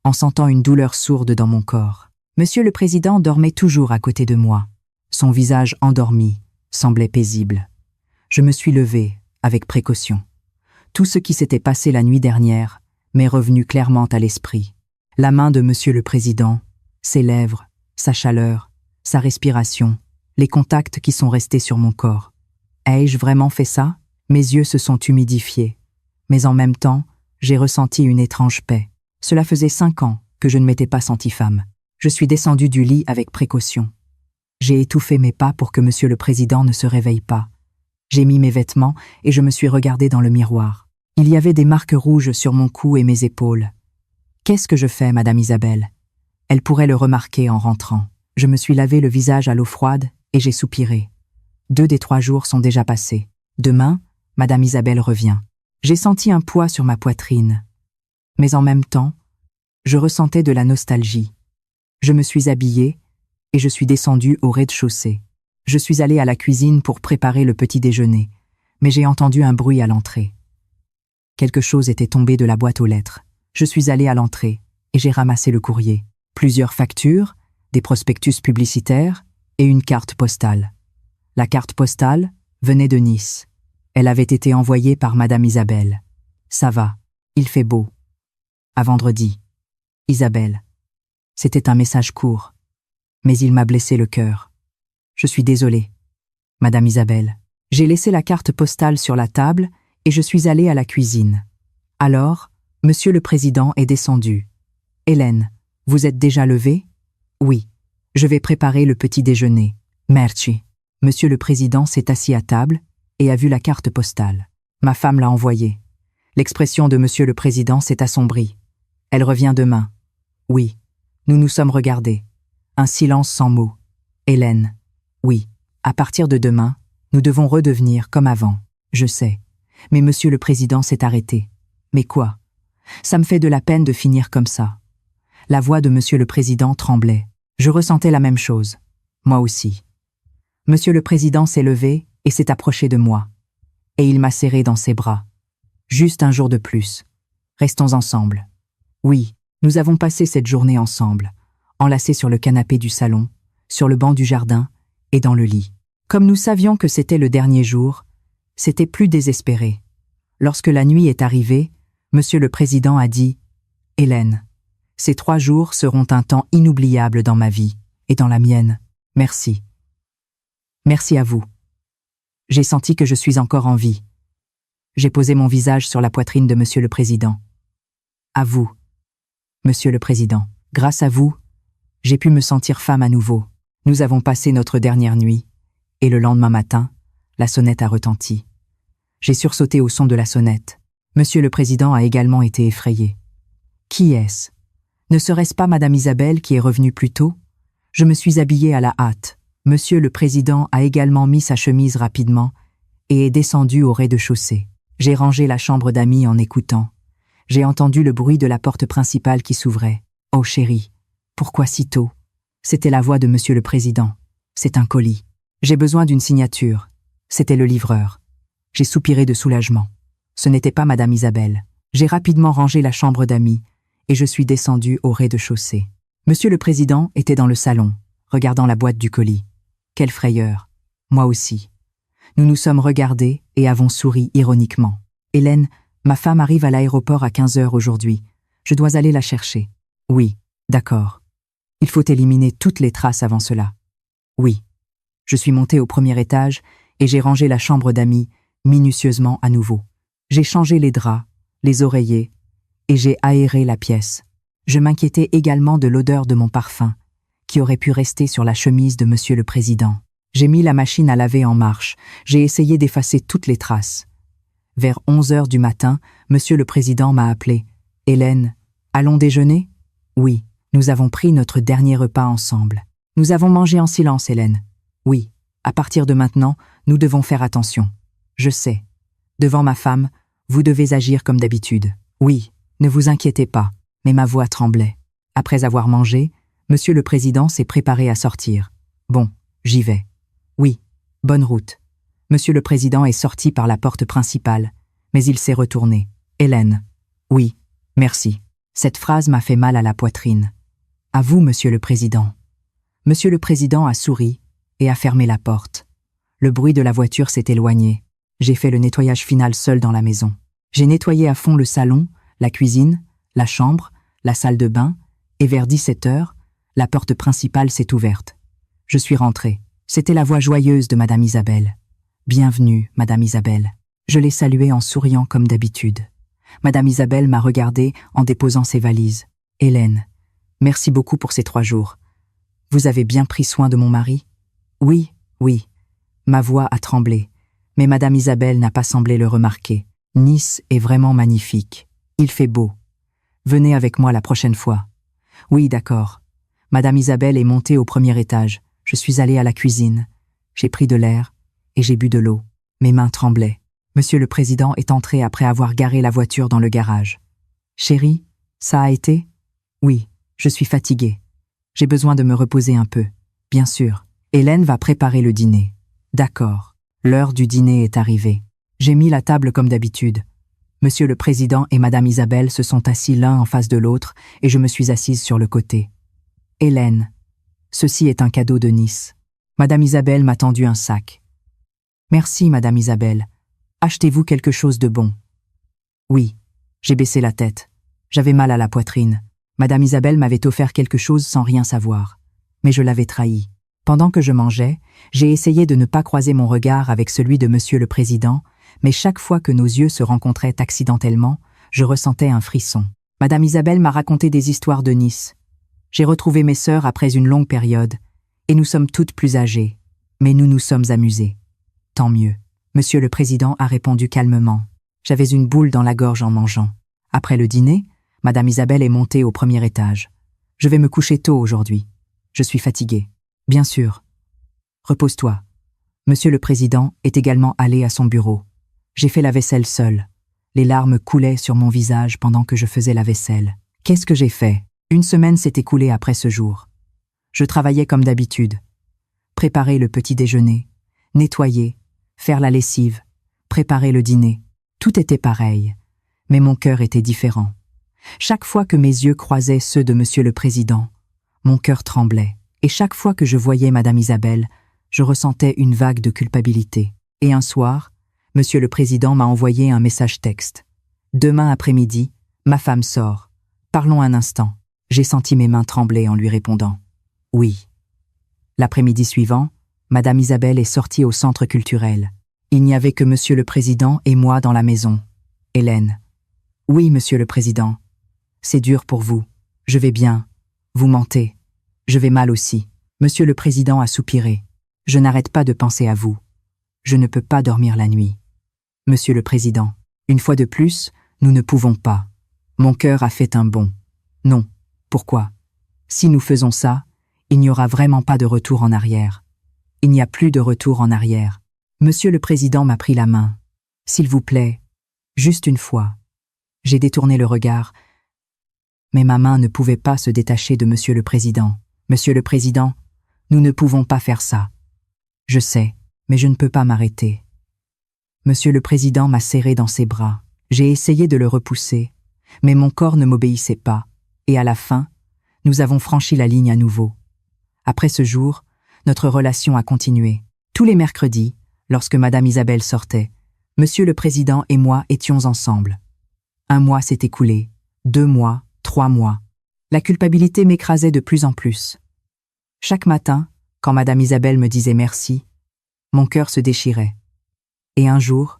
en sentant une douleur sourde dans mon corps. Monsieur le Président dormait toujours à côté de moi. Son visage endormi semblait paisible. Je me suis levée avec précaution. Tout ce qui s'était passé la nuit dernière m'est revenu clairement à l'esprit. La main de Monsieur le Président, ses lèvres, sa chaleur, sa respiration, les contacts qui sont restés sur mon corps. Ai-je vraiment fait ça? Mes yeux se sont humidifiés. Mais en même temps, j'ai ressenti une étrange paix. Cela faisait 5 ans que je ne m'étais pas sentie femme. Je suis descendue du lit avec précaution. J'ai étouffé mes pas pour que Monsieur le Président ne se réveille pas. J'ai mis mes vêtements et je me suis regardée dans le miroir. Il y avait des marques rouges sur mon cou et mes épaules. Qu'est-ce que je fais, Madame Isabelle? Elle pourrait le remarquer en rentrant. Je me suis lavé le visage à l'eau froide et j'ai soupiré. 2 des 3 jours sont déjà passés. Demain, Madame Isabelle revient. J'ai senti un poids sur ma poitrine. Mais en même temps, je ressentais de la nostalgie. Je me suis habillée et je suis descendue au rez-de-chaussée. Je suis allée à la cuisine pour préparer le petit déjeuner, mais j'ai entendu un bruit à l'entrée. Quelque chose était tombé de la boîte aux lettres. Je suis allée à l'entrée et j'ai ramassé le courrier. Plusieurs factures, des prospectus publicitaires et une carte postale. La carte postale venait de Nice. Elle avait été envoyée par Madame Isabelle. Ça va, il fait beau. À vendredi. Isabelle. C'était un message court, mais il m'a blessé le cœur. Je suis désolée. Madame Isabelle. J'ai laissé la carte postale sur la table et je suis allée à la cuisine. Alors, Monsieur le Président est descendu. Hélène, vous êtes déjà levée? Oui. Je vais préparer le petit déjeuner. Merci. Monsieur le Président s'est assis à table et a vu la carte postale. Ma femme l'a envoyée. L'expression de Monsieur le Président s'est assombrie. Elle revient demain. Oui. Nous nous sommes regardés. Un silence sans mots. Hélène. Oui. À partir de demain, nous devons redevenir comme avant. Je sais. Mais Monsieur le Président s'est arrêté. Mais quoi? Ça me fait de la peine de finir comme ça. La voix de Monsieur le Président tremblait. Je ressentais la même chose. Moi aussi. Monsieur le Président s'est levé et s'est approché de moi. Et il m'a serré dans ses bras. Juste un jour de plus. Restons ensemble. Oui, nous avons passé cette journée ensemble, enlacés sur le canapé du salon, sur le banc du jardin et dans le lit. Comme nous savions que c'était le dernier jour, c'était plus désespéré. Lorsque la nuit est arrivée, Monsieur le Président a dit « Hélène, ces 3 jours seront un temps inoubliable dans ma vie et dans la mienne. Merci. Merci à vous. J'ai senti que je suis encore en vie. J'ai posé mon visage sur la poitrine de Monsieur le Président. À vous, Monsieur le Président. Grâce à vous, j'ai pu me sentir femme à nouveau. Nous avons passé notre dernière nuit, et le lendemain matin, la sonnette a retenti. J'ai sursauté au son de la sonnette. Monsieur le Président a également été effrayé. Qui est-ce? Ne serait-ce pas Madame Isabelle qui est revenue plus tôt? Je me suis habillée à la hâte. Monsieur le Président a également mis sa chemise rapidement et est descendu au rez-de-chaussée. J'ai rangé la chambre d'amis en écoutant. J'ai entendu le bruit de la porte principale qui s'ouvrait. Oh chérie, pourquoi si tôt? C'était la voix de Monsieur le Président. C'est un colis. J'ai besoin d'une signature. C'était le livreur. J'ai soupiré de soulagement. Ce n'était pas Madame Isabelle. J'ai rapidement rangé la chambre d'amis et je suis descendu au rez-de-chaussée. Monsieur le Président était dans le salon, regardant la boîte du colis. Quelle frayeur. Moi aussi. Nous nous sommes regardés et avons souri ironiquement. Hélène, ma femme arrive à l'aéroport à 15h aujourd'hui. Je dois aller la chercher. Oui, d'accord. Il faut éliminer toutes les traces avant cela. Oui. Je suis monté au premier étage et j'ai rangé la chambre d'amis minutieusement à nouveau. J'ai changé les draps, les oreillers et j'ai aéré la pièce. Je m'inquiétais également de l'odeur de mon parfum, qui aurait pu rester sur la chemise de Monsieur le Président. J'ai mis la machine à laver en marche. J'ai essayé d'effacer toutes les traces. Vers 11h du matin, Monsieur le Président m'a appelé. « Hélène, allons déjeuner ?» Oui, nous avons pris notre dernier repas ensemble. Nous avons mangé en silence, Hélène. Oui, à partir de maintenant, nous devons faire attention. Je sais. Devant ma femme, vous devez agir comme d'habitude. Oui, ne vous inquiétez pas, mais ma voix tremblait. Après avoir mangé, Monsieur le Président s'est préparé à sortir. Bon, j'y vais. Oui, bonne route. Monsieur le Président est sorti par la porte principale, mais il s'est retourné. Hélène. Oui, merci. Cette phrase m'a fait mal à la poitrine. À vous, Monsieur le Président. Monsieur le Président a souri et a fermé la porte. Le bruit de la voiture s'est éloigné. J'ai fait le nettoyage final seul dans la maison. J'ai nettoyé à fond le salon, la cuisine, la chambre, la salle de bain, et vers 17h, la porte principale s'est ouverte. Je suis rentré. C'était la voix joyeuse de Madame Isabelle. « Bienvenue, Madame Isabelle. » Je l'ai saluée en souriant comme d'habitude. Madame Isabelle m'a regardé en déposant ses valises. « Hélène, merci beaucoup pour ces 3 jours. Vous avez bien pris soin de mon mari? » « Oui, oui. » Ma voix a tremblé, mais Madame Isabelle n'a pas semblé le remarquer. « Nice est vraiment magnifique. Il fait beau. Venez avec moi la prochaine fois. » « Oui, d'accord. » Madame Isabelle est montée au premier étage. Je suis allé à la cuisine. J'ai pris de l'air et j'ai bu de l'eau. Mes mains tremblaient. Monsieur le Président est entré après avoir garé la voiture dans le garage. « Chérie, ça a été? » « Oui, je suis fatiguée. J'ai besoin de me reposer un peu. Bien sûr. Hélène va préparer le dîner. » « D'accord. L'heure du dîner est arrivée. J'ai mis la table comme d'habitude. Monsieur le Président et Madame Isabelle se sont assis l'un en face de l'autre et je me suis assise sur le côté. « Hélène, ceci est un cadeau de Nice. Madame Isabelle m'a tendu un sac. Merci, Madame Isabelle. Achetez-vous quelque chose de bon. Oui, j'ai baissé la tête. J'avais mal à la poitrine. Madame Isabelle m'avait offert quelque chose sans rien savoir. Mais je l'avais trahi. Pendant que je mangeais, j'ai essayé de ne pas croiser mon regard avec celui de Monsieur le Président, mais chaque fois que nos yeux se rencontraient accidentellement, je ressentais un frisson. Madame Isabelle m'a raconté des histoires de Nice. J'ai retrouvé mes sœurs après une longue période, et nous sommes toutes plus âgées. Mais nous nous sommes amusées. Tant mieux. Monsieur le Président a répondu calmement. J'avais une boule dans la gorge en mangeant. Après le dîner, Madame Isabelle est montée au premier étage. Je vais me coucher tôt aujourd'hui. Je suis fatiguée. Bien sûr. Repose-toi. Monsieur le Président est également allé à son bureau. J'ai fait la vaisselle seule. Les larmes coulaient sur mon visage pendant que je faisais la vaisselle. Qu'est-ce que j'ai fait? Une semaine s'est écoulée après ce jour. Je travaillais comme d'habitude. Préparer le petit déjeuner, nettoyer, faire la lessive, préparer le dîner. Tout était pareil, mais mon cœur était différent. Chaque fois que mes yeux croisaient ceux de Monsieur le Président, mon cœur tremblait, et chaque fois que je voyais Madame Isabelle, je ressentais une vague de culpabilité. Et un soir, Monsieur le Président m'a envoyé un message texte. Demain après-midi, ma femme sort. Parlons un instant. J'ai senti mes mains trembler en lui répondant. Oui. L'après-midi suivant, Madame Isabelle est sortie au centre culturel. Il n'y avait que Monsieur le Président et moi dans la maison. Hélène. Oui, Monsieur le Président. C'est dur pour vous. Je vais bien. Vous mentez. Je vais mal aussi. Monsieur le Président a soupiré. Je n'arrête pas de penser à vous. Je ne peux pas dormir la nuit. Monsieur le Président, une fois de plus, nous ne pouvons pas. Mon cœur a fait un bond. Non. Pourquoi? Si nous faisons ça, il n'y aura vraiment pas de retour en arrière. Il n'y a plus de retour en arrière. Monsieur le Président m'a pris la main. S'il vous plaît, juste une fois. J'ai détourné le regard, mais ma main ne pouvait pas se détacher de Monsieur le Président. Monsieur le Président, nous ne pouvons pas faire ça. Je sais, mais je ne peux pas m'arrêter. Monsieur le Président m'a serré dans ses bras. J'ai essayé de le repousser, mais mon corps ne m'obéissait pas, et à la fin, nous avons franchi la ligne à nouveau. Après ce jour, notre relation a continué. Tous les mercredis, lorsque Madame Isabelle sortait, Monsieur le Président et moi étions ensemble. 1 mois s'est écoulé, 2 mois, 3 mois. La culpabilité m'écrasait de plus en plus. Chaque matin, quand Madame Isabelle me disait merci, mon cœur se déchirait. Et un jour,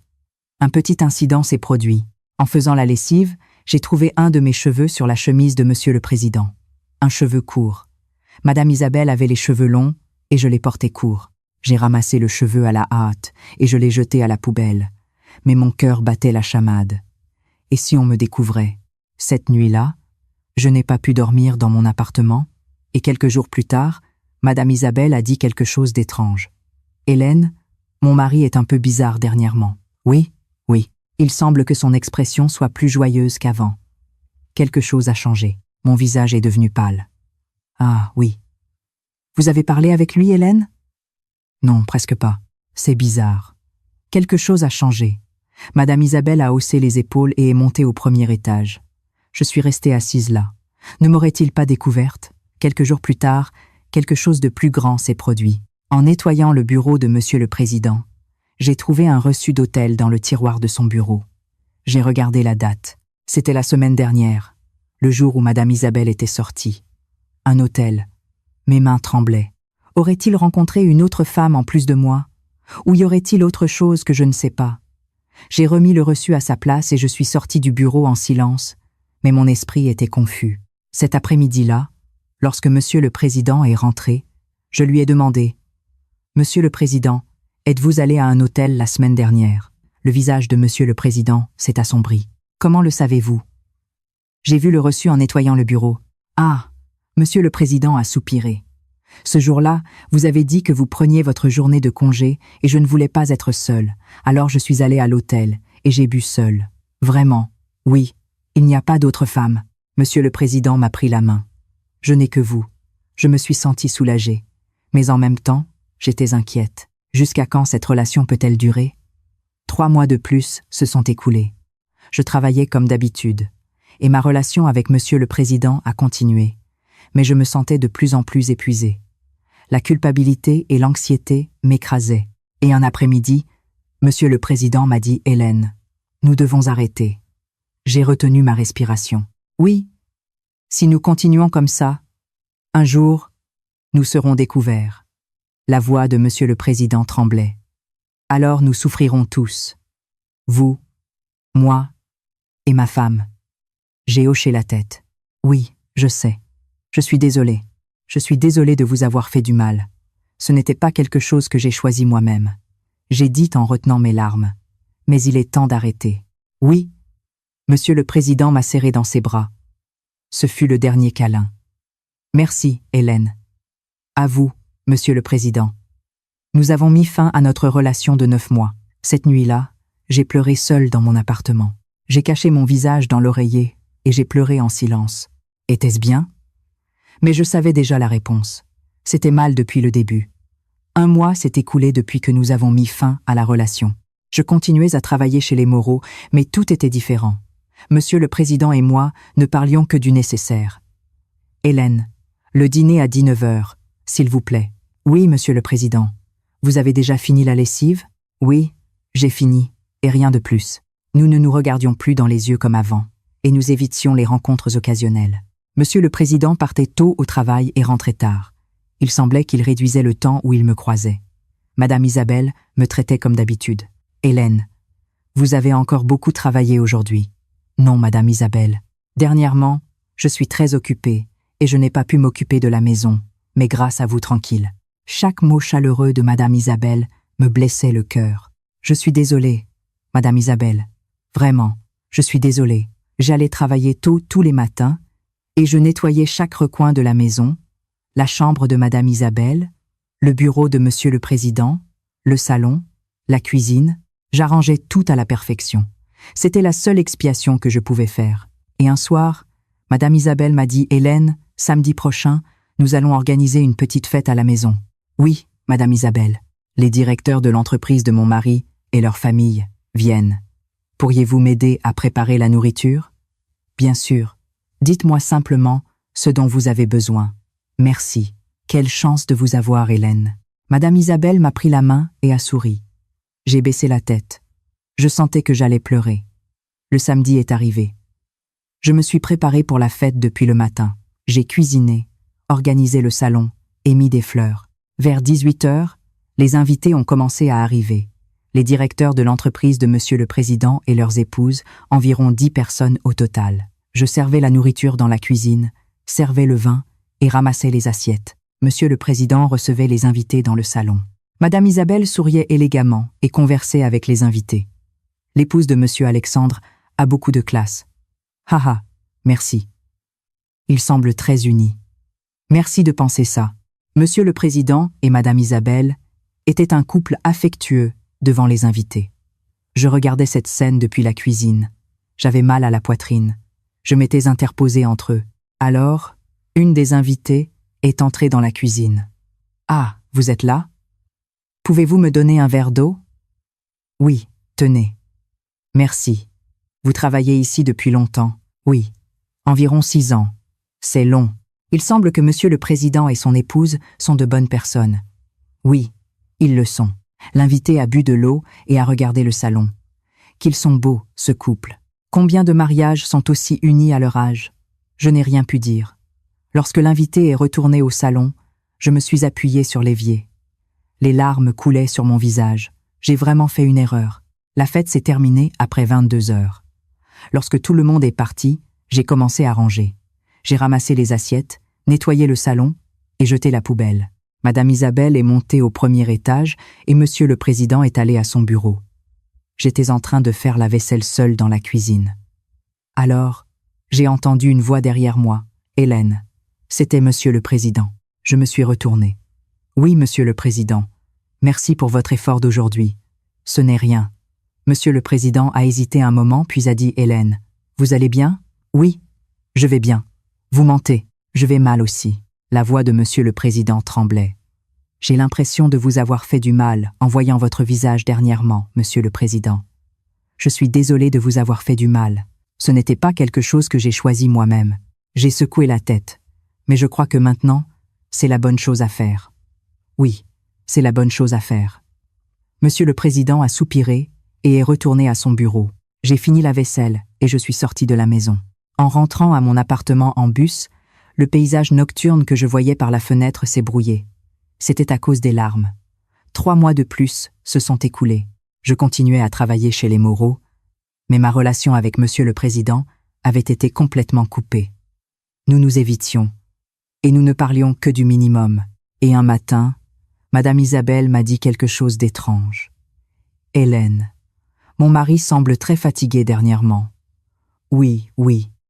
un petit incident s'est produit. En faisant la lessive, j'ai trouvé un de mes cheveux sur la chemise de Monsieur le Président. Un cheveu court. Madame Isabelle avait les cheveux longs et je les portais courts. J'ai ramassé le cheveu à la hâte et je l'ai jeté à la poubelle. Mais mon cœur battait la chamade. Et si on me découvrait? Cette nuit-là, je n'ai pas pu dormir dans mon appartement et quelques jours plus tard, Madame Isabelle a dit quelque chose d'étrange. Hélène, mon mari est un peu bizarre dernièrement. Oui, il semble que son expression soit plus joyeuse qu'avant. Quelque chose a changé. Mon visage est devenu pâle. Ah, oui. Vous avez parlé avec lui, Hélène? Non, presque pas. C'est bizarre. Quelque chose a changé. Madame Isabelle a haussé les épaules et est montée au premier étage. Je suis restée assise là. Ne m'aurait-il pas découverte? Quelques jours plus tard, quelque chose de plus grand s'est produit. En nettoyant le bureau de Monsieur le Président, j'ai trouvé un reçu d'hôtel dans le tiroir de son bureau. J'ai regardé la date. C'était la semaine dernière, le jour où Madame Isabelle était sortie. Un hôtel. Mes mains tremblaient. Aurait-il rencontré une autre femme en plus de moi? Ou y aurait-il autre chose que je ne sais pas? J'ai remis le reçu à sa place et je suis sortie du bureau en silence, mais mon esprit était confus. Cet après-midi-là, lorsque Monsieur le Président est rentré, je lui ai demandé « Monsieur le Président, êtes-vous allé à un hôtel la semaine dernière ?» Le visage de Monsieur le Président s'est assombri. « Comment le savez-vous » ? J'ai vu le reçu en nettoyant le bureau. « Ah !» Monsieur le Président a soupiré. « Ce jour-là, vous avez dit que vous preniez votre journée de congé et je ne voulais pas être seule. Alors je suis allée à l'hôtel et j'ai bu seule. Vraiment, oui, il n'y a pas d'autre femme. » Monsieur le Président m'a pris la main. « Je n'ai que vous. » Je me suis sentie soulagée. Mais en même temps, j'étais inquiète. Jusqu'à quand cette relation peut-elle durer? 3 mois de plus se sont écoulés. Je travaillais comme d'habitude, et ma relation avec Monsieur le Président a continué, mais je me sentais de plus en plus épuisée. La culpabilité et l'anxiété m'écrasaient. Et un après-midi, Monsieur le Président m'a dit « Hélène, nous devons arrêter. » J'ai retenu ma respiration. Oui, si nous continuons comme ça, un jour, nous serons découverts. La voix de Monsieur le Président tremblait. Alors nous souffrirons tous. Vous, moi et ma femme. J'ai hoché la tête. Oui, je sais. Je suis désolé. Je suis désolé de vous avoir fait du mal. Ce n'était pas quelque chose que j'ai choisi moi-même. J'ai dit en retenant mes larmes. Mais il est temps d'arrêter. Oui. Monsieur le Président m'a serré dans ses bras. Ce fut le dernier câlin. Merci, Hélène. À vous, Monsieur le Président. Nous avons mis fin à notre relation de 9 mois. Cette nuit-là, j'ai pleuré seule dans mon appartement. J'ai caché mon visage dans l'oreiller et j'ai pleuré en silence. Était-ce bien? Mais je savais déjà la réponse. C'était mal depuis le début. 1 mois s'est écoulé depuis que nous avons mis fin à la relation. Je continuais à travailler chez les Moreau, mais tout était différent. Monsieur le Président et moi ne parlions que du nécessaire. Hélène, le dîner à 19 heures, s'il vous plaît. Oui, Monsieur le Président. Vous avez déjà fini la lessive? Oui, j'ai fini, et rien de plus. Nous ne nous regardions plus dans les yeux comme avant, et nous évitions les rencontres occasionnelles. Monsieur le Président partait tôt au travail et rentrait tard. Il semblait qu'il réduisait le temps où il me croisait. Madame Isabelle me traitait comme d'habitude. Hélène, vous avez encore beaucoup travaillé aujourd'hui. Non, Madame Isabelle. Dernièrement, je suis très occupée, et je n'ai pas pu m'occuper de la maison, mais grâce à vous tranquille. Chaque mot chaleureux de Madame Isabelle me blessait le cœur. Je suis désolée, Madame Isabelle. Vraiment, je suis désolée. J'allais travailler tôt tous les matins, et je nettoyais chaque recoin de la maison, la chambre de Madame Isabelle, le bureau de Monsieur le Président, le salon, la cuisine. J'arrangeais tout à la perfection. C'était la seule expiation que je pouvais faire. Et un soir, Madame Isabelle m'a dit « Hélène, samedi prochain, nous allons organiser une petite fête à la maison. » Oui, Madame Isabelle. Les directeurs de l'entreprise de mon mari et leur famille viennent. Pourriez-vous m'aider à préparer la nourriture? Bien sûr. Dites-moi simplement ce dont vous avez besoin. Merci. Quelle chance de vous avoir, Hélène. Madame Isabelle m'a pris la main et a souri. J'ai baissé la tête. Je sentais que j'allais pleurer. Le samedi est arrivé. Je me suis préparée pour la fête depuis le matin. J'ai cuisiné, organisé le salon et mis des fleurs. Vers 18 heures, les invités ont commencé à arriver. Les directeurs de l'entreprise de Monsieur le Président et leurs épouses, environ 10 personnes au total. Je servais la nourriture dans la cuisine, servais le vin et ramassais les assiettes. Monsieur le Président recevait les invités dans le salon. Madame Isabelle souriait élégamment et conversait avec les invités. L'épouse de Monsieur Alexandre a beaucoup de classe. Haha, merci. Ils semblent très unis. Merci de penser ça. Monsieur le Président et Madame Isabelle étaient un couple affectueux devant les invités. Je regardais cette scène depuis la cuisine. J'avais mal à la poitrine. Je m'étais interposée entre eux. Alors, une des invitées est entrée dans la cuisine. « Ah, vous êtes là? Pouvez-vous me donner un verre d'eau? » « Oui, tenez. » « Merci. Vous travaillez ici depuis longtemps? » « Oui. Environ 6 ans. C'est long. Il semble que Monsieur le Président et son épouse sont de bonnes personnes. » « Oui, ils le sont. » L'invité a bu de l'eau et a regardé le salon. Qu'ils sont beaux, ce couple. Combien de mariages sont aussi unis à leur âge? Je n'ai rien pu dire. Lorsque l'invité est retourné au salon, je me suis appuyée sur l'évier. Les larmes coulaient sur mon visage. J'ai vraiment fait une erreur. La fête s'est terminée après 22 heures. Lorsque tout le monde est parti, j'ai commencé à ranger. J'ai ramassé les assiettes, nettoyé le salon et jeté la poubelle. Madame Isabelle est montée au premier étage et Monsieur le Président est allé à son bureau. J'étais en train de faire la vaisselle seule dans la cuisine. Alors, j'ai entendu une voix derrière moi. « Hélène. » C'était Monsieur le Président. Je me suis retournée. « Oui, Monsieur le Président. Merci pour votre effort d'aujourd'hui. » « Ce n'est rien. » Monsieur le Président a hésité un moment puis a dit « Hélène, vous allez bien? » « Oui, je vais bien. »« Vous mentez. Je vais mal aussi. » La voix de Monsieur le Président tremblait. « J'ai l'impression de vous avoir fait du mal en voyant votre visage dernièrement, Monsieur le Président. Je suis désolée de vous avoir fait du mal. Ce n'était pas quelque chose que j'ai choisi moi-même. J'ai secoué la tête. Mais je crois que maintenant, c'est la bonne chose à faire. Oui, c'est la bonne chose à faire. Monsieur le Président a soupiré et est retourné à son bureau. J'ai fini la vaisselle et je suis sorti de la maison. En rentrant à mon appartement en bus, le paysage nocturne que je voyais par la fenêtre s'est brouillé. C'était à cause des larmes. 3 mois de plus se sont écoulés. Je continuais à travailler chez les Moreau, mais ma relation avec Monsieur le Président avait été complètement coupée. Nous nous évitions, et nous ne parlions que du minimum. Et un matin, Madame Isabelle m'a dit quelque chose d'étrange. « Hélène, mon mari semble très fatigué dernièrement. » Oui,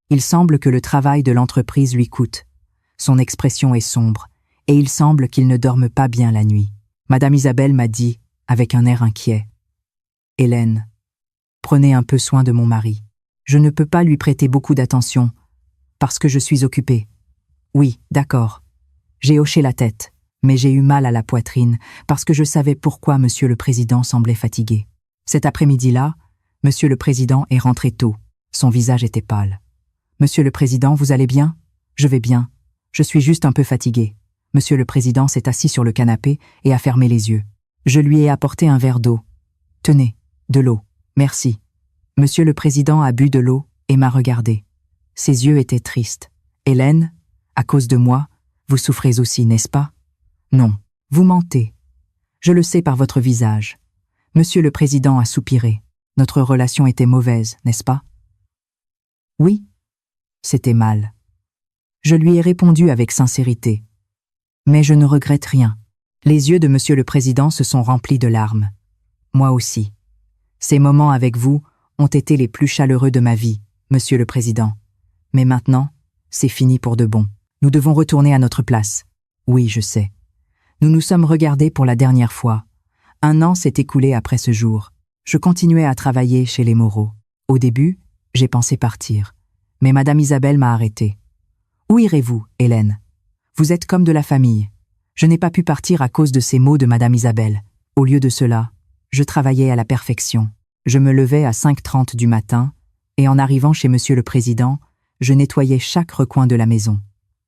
il semble que le travail de l'entreprise lui coûte. Son expression est sombre, et il semble qu'il ne dorme pas bien la nuit. Madame Isabelle m'a dit, avec un air inquiet, « Hélène, prenez un peu soin de mon mari. Je ne peux pas lui prêter beaucoup d'attention, parce que je suis occupée. » Oui, d'accord. J'ai hoché la tête, mais j'ai eu mal à la poitrine, parce que je savais pourquoi Monsieur le Président semblait fatigué. Cet après-midi-là, Monsieur le Président est rentré tôt. Son visage était pâle. « Monsieur le Président, vous allez bien ? » « Je vais bien. Je suis juste un peu fatigué. » Monsieur le Président s'est assis sur le canapé et a fermé les yeux. Je lui ai apporté un verre d'eau. « Tenez, de l'eau. Merci. » Monsieur le Président a bu de l'eau et m'a regardé. Ses yeux étaient tristes. « Hélène, à cause de moi, vous souffrez aussi, n'est-ce pas ? » Non, vous mentez. Je le sais par votre visage. Monsieur le Président a soupiré. Notre relation était mauvaise, n'est-ce pas ? Oui, c'était mal. Je lui ai répondu avec sincérité. Mais je ne regrette rien. Les yeux de Monsieur le Président se sont remplis de larmes. Moi aussi. Ces moments avec vous ont été les plus chaleureux de ma vie, Monsieur le Président. Mais maintenant, c'est fini pour de bon. Nous devons retourner à notre place. Oui, je sais. Nous nous sommes regardés pour la dernière fois. 1 an s'est écoulé après ce jour. Je continuais à travailler chez les Moreau. Au début, j'ai pensé partir. Mais Madame Isabelle m'a arrêté. Où irez-vous, Hélène ? Vous êtes comme de la famille. Je n'ai pas pu partir à cause de ces mots de Madame Isabelle. Au lieu de cela, je travaillais à la perfection. Je me levais à 5h30 du matin, et en arrivant chez Monsieur le Président, je nettoyais chaque recoin de la maison.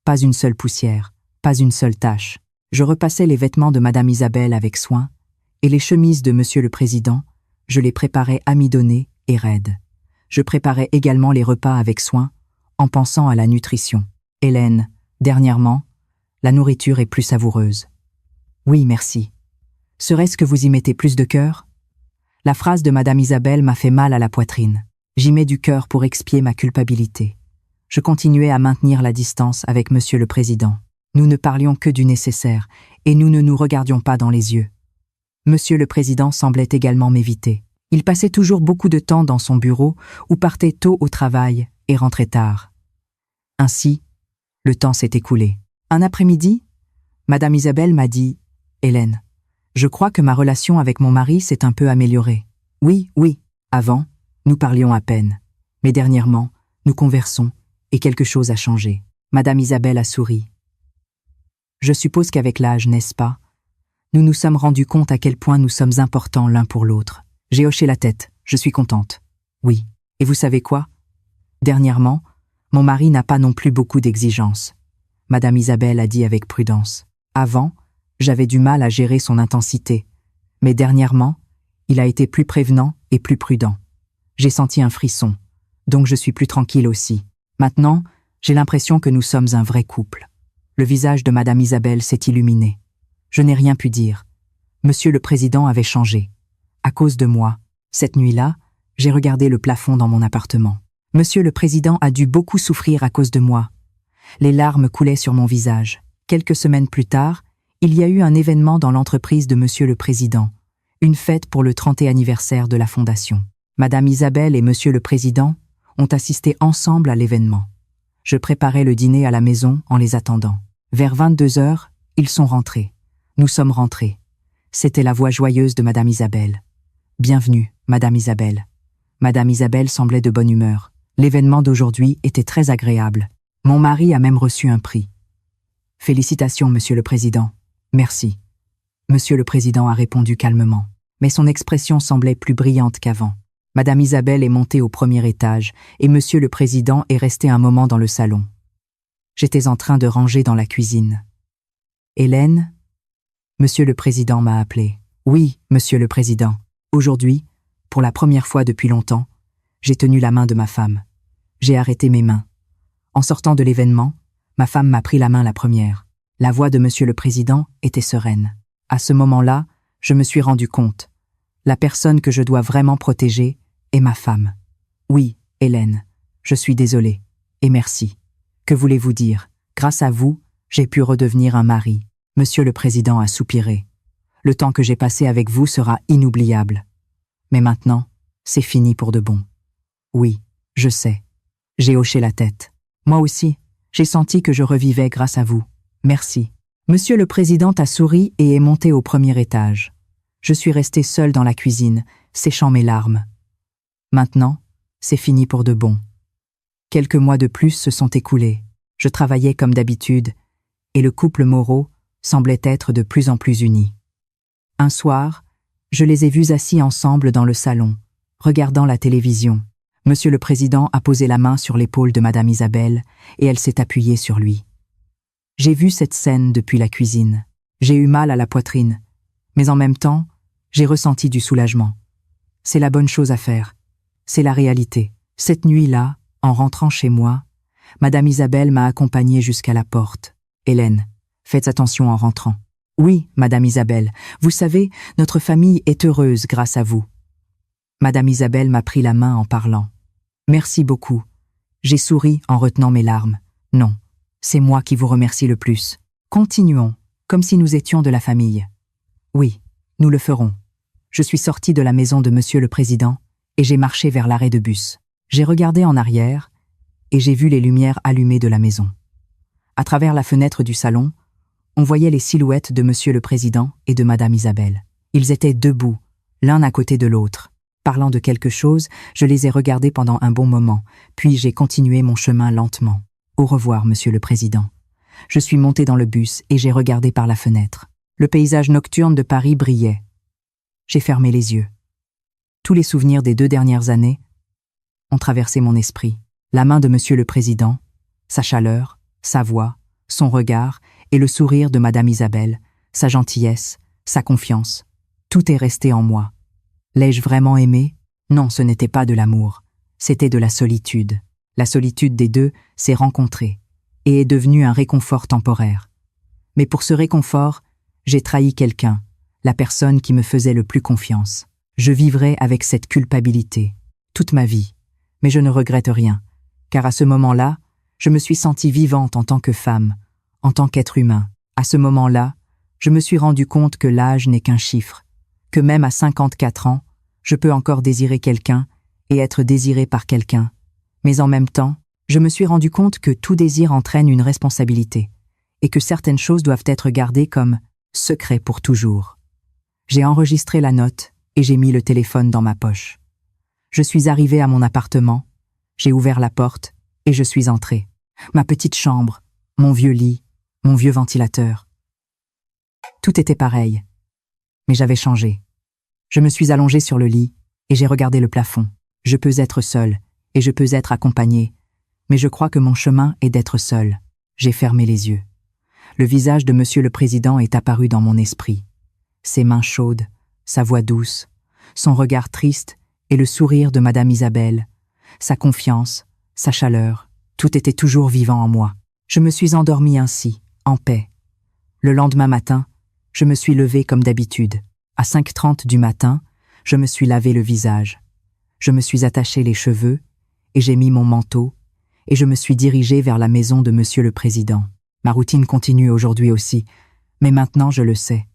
Pas une seule poussière, pas une seule tache. Je repassais les vêtements de Madame Isabelle avec soin, et les chemises de Monsieur le Président, je les préparais amidonnées et raides. Je préparais également les repas avec soin, en pensant à la nutrition. Hélène, dernièrement, la nourriture est plus savoureuse. Oui, merci. Serait-ce que vous y mettez plus de cœur ? La phrase de Madame Isabelle m'a fait mal à la poitrine. J'y mets du cœur pour expier ma culpabilité. Je continuais à maintenir la distance avec Monsieur le Président. Nous ne parlions que du nécessaire, et nous ne nous regardions pas dans les yeux. Monsieur le Président semblait également m'éviter. Il passait toujours beaucoup de temps dans son bureau ou partait tôt au travail et rentrait tard. Ainsi, le temps s'est écoulé. Un après-midi, Madame Isabelle m'a dit « Hélène, je crois que ma relation avec mon mari s'est un peu améliorée. » Oui. Avant, nous parlions à peine. Mais dernièrement, nous conversons et quelque chose a changé. Madame Isabelle a souri. Je suppose qu'avec l'âge, n'est-ce pas, nous nous sommes rendus compte à quel point nous sommes importants l'un pour l'autre. J'ai hoché la tête, je suis contente. Oui. Et vous savez quoi ? Dernièrement, mon mari n'a pas non plus beaucoup d'exigences. Madame Isabelle a dit avec prudence. Avant, j'avais du mal à gérer son intensité. Mais dernièrement, il a été plus prévenant et plus prudent. J'ai senti un frisson, donc je suis plus tranquille aussi. Maintenant, j'ai l'impression que nous sommes un vrai couple. Le visage de Madame Isabelle s'est illuminé. Je n'ai rien pu dire. Monsieur le Président avait changé. À cause de moi, cette nuit-là, j'ai regardé le plafond dans mon appartement. Monsieur le Président a dû beaucoup souffrir à cause de moi. Les larmes coulaient sur mon visage. Quelques semaines plus tard, il y a eu un événement dans l'entreprise de Monsieur le Président, une fête pour le 30e anniversaire de la Fondation. Madame Isabelle et Monsieur le Président ont assisté ensemble à l'événement. Je préparais le dîner à la maison en les attendant. Vers 22h, ils sont rentrés. Nous sommes rentrés. C'était la voix joyeuse de Madame Isabelle. « Bienvenue, Madame Isabelle. » Madame Isabelle semblait de bonne humeur. L'événement d'aujourd'hui était très agréable. Mon mari a même reçu un prix. « Félicitations, Monsieur le Président. »« Merci. » Monsieur le Président a répondu calmement, mais son expression semblait plus brillante qu'avant. Madame Isabelle est montée au 1er étage et Monsieur le Président est resté un moment dans le salon. J'étais en train de ranger dans la cuisine. « Hélène, Monsieur le Président m'a appelé. Oui, Monsieur le Président. Aujourd'hui, pour la première fois depuis longtemps, j'ai tenu la main de ma femme. J'ai arrêté mes mains. En sortant de l'événement, ma femme m'a pris la main la première. La voix de Monsieur le Président était sereine. À ce moment-là, je me suis rendu compte. La personne que je dois vraiment protéger est ma femme. Oui, Hélène, je suis désolé. Et merci. Que voulez-vous dire? Grâce à vous, j'ai pu redevenir un mari. Monsieur le Président a soupiré. Le temps que j'ai passé avec vous sera inoubliable. Mais maintenant, c'est fini pour de bon. Oui, je sais. J'ai hoché la tête. Moi aussi, j'ai senti que je revivais grâce à vous. Merci. Monsieur le Président a souri et est monté au premier étage. Je suis resté seul dans la cuisine, séchant mes larmes. Maintenant, c'est fini pour de bon. Quelques mois de plus se sont écoulés. Je travaillais comme d'habitude, et le couple Moreau semblait être de plus en plus uni. Un soir, je les ai vus assis ensemble dans le salon, regardant la télévision. Monsieur le Président a posé la main sur l'épaule de Madame Isabelle et elle s'est appuyée sur lui. J'ai vu cette scène depuis la cuisine. J'ai eu mal à la poitrine, mais en même temps, j'ai ressenti du soulagement. C'est la bonne chose à faire. C'est la réalité. Cette nuit-là, en rentrant chez moi, Madame Isabelle m'a accompagnée jusqu'à la porte. Hélène, faites attention en rentrant. Oui, Madame Isabelle, vous savez, notre famille est heureuse grâce à vous. Madame Isabelle m'a pris la main en parlant. Merci beaucoup. J'ai souri en retenant mes larmes. Non, c'est moi qui vous remercie le plus. Continuons, comme si nous étions de la famille. Oui, nous le ferons. Je suis sortie de la maison de Monsieur le Président et j'ai marché vers l'arrêt de bus. J'ai regardé en arrière et j'ai vu les lumières allumées de la maison. À travers la fenêtre du salon, on voyait les silhouettes de Monsieur le Président et de Madame Isabelle. Ils étaient debout, l'un à côté de l'autre. Parlant de quelque chose, je les ai regardés pendant un bon moment, puis j'ai continué mon chemin lentement. Au revoir, Monsieur le Président. Je suis monté dans le bus et j'ai regardé par la fenêtre. Le paysage nocturne de Paris brillait. J'ai fermé les yeux. Tous les souvenirs des 2 dernières années ont traversé mon esprit. La main de Monsieur le Président, sa chaleur, sa voix, son regard et le sourire de Madame Isabelle, sa gentillesse, sa confiance. Tout est resté en moi. L'ai-je vraiment aimé? Non, ce n'était pas de l'amour. C'était de la solitude. La solitude des deux s'est rencontrée et est devenue un réconfort temporaire. Mais pour ce réconfort, j'ai trahi quelqu'un, la personne qui me faisait le plus confiance. Je vivrai avec cette culpabilité toute ma vie, mais je ne regrette rien, car à ce moment-là, je me suis sentie vivante en tant que femme, en tant qu'être humain. À ce moment-là, je me suis rendu compte que l'âge n'est qu'un chiffre, que même à 54 ans, je peux encore désirer quelqu'un et être désiré par quelqu'un. Mais en même temps, je me suis rendu compte que tout désir entraîne une responsabilité et que certaines choses doivent être gardées comme secret pour toujours. J'ai enregistré la note et j'ai mis le téléphone dans ma poche. Je suis arrivé à mon appartement, j'ai ouvert la porte et je suis entré. Ma petite chambre, mon vieux lit, mon vieux ventilateur. Tout était pareil, mais j'avais changé. Je me suis allongé sur le lit et j'ai regardé le plafond. Je peux être seul et je peux être accompagné, mais je crois que mon chemin est d'être seul. J'ai fermé les yeux. Le visage de Monsieur le Président est apparu dans mon esprit. Ses mains chaudes, sa voix douce, son regard triste et le sourire de Madame Isabelle, sa confiance, sa chaleur, tout était toujours vivant en moi. Je me suis endormi ainsi, en paix. Le lendemain matin, je me suis levé comme d'habitude. À 5h30 du matin, je me suis lavé le visage. Je me suis attaché les cheveux et j'ai mis mon manteau et je me suis dirigé vers la maison de Monsieur le Président. Ma routine continue aujourd'hui aussi, mais maintenant je le sais.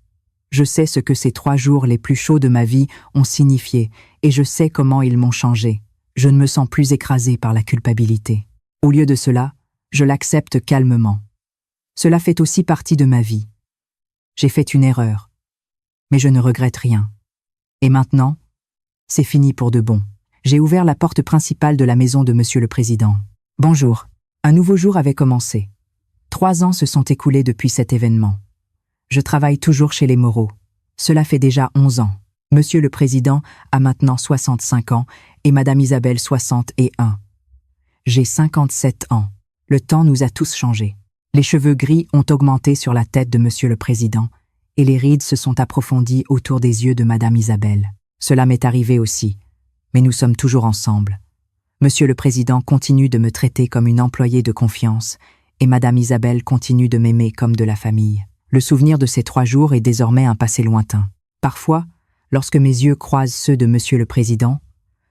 Je sais ce que ces 3 jours les plus chauds de ma vie ont signifié et je sais comment ils m'ont changé. Je ne me sens plus écrasé par la culpabilité. Au lieu de cela, je l'accepte calmement. Cela fait aussi partie de ma vie. J'ai fait une erreur, mais je ne regrette rien. Et maintenant, c'est fini pour de bon. J'ai ouvert la porte principale de la maison de Monsieur le Président. Bonjour. Un nouveau jour avait commencé. 3 ans se sont écoulés depuis cet événement. Je travaille toujours chez les Moreau. Cela fait déjà 11 ans. Monsieur le Président a maintenant 65 ans et Madame Isabelle 61. J'ai 57 ans. Le temps nous a tous changés. Les cheveux gris ont augmenté sur la tête de Monsieur le Président et les rides se sont approfondies autour des yeux de Madame Isabelle. Cela m'est arrivé aussi, mais nous sommes toujours ensemble. Monsieur le Président continue de me traiter comme une employée de confiance, et Madame Isabelle continue de m'aimer comme de la famille. Le souvenir de ces 3 jours est désormais un passé lointain. Parfois, lorsque mes yeux croisent ceux de Monsieur le Président,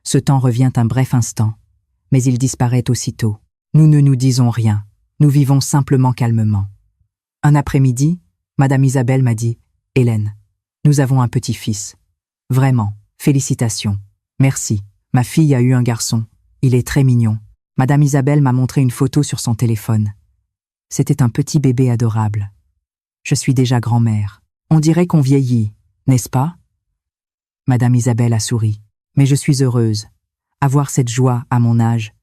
ce temps revient un bref instant, mais il disparaît aussitôt. Nous ne nous disons rien, nous vivons simplement calmement. Un après-midi, Madame Isabelle m'a dit « Hélène, nous avons un petit-fils. Vraiment, félicitations. Merci. Ma fille a eu un garçon. Il est très mignon. » Madame Isabelle m'a montré une photo sur son téléphone. C'était un petit bébé adorable. Je suis déjà grand-mère. On dirait qu'on vieillit, n'est-ce pas? Madame Isabelle a souri. Mais je suis heureuse. Avoir cette joie à mon âge.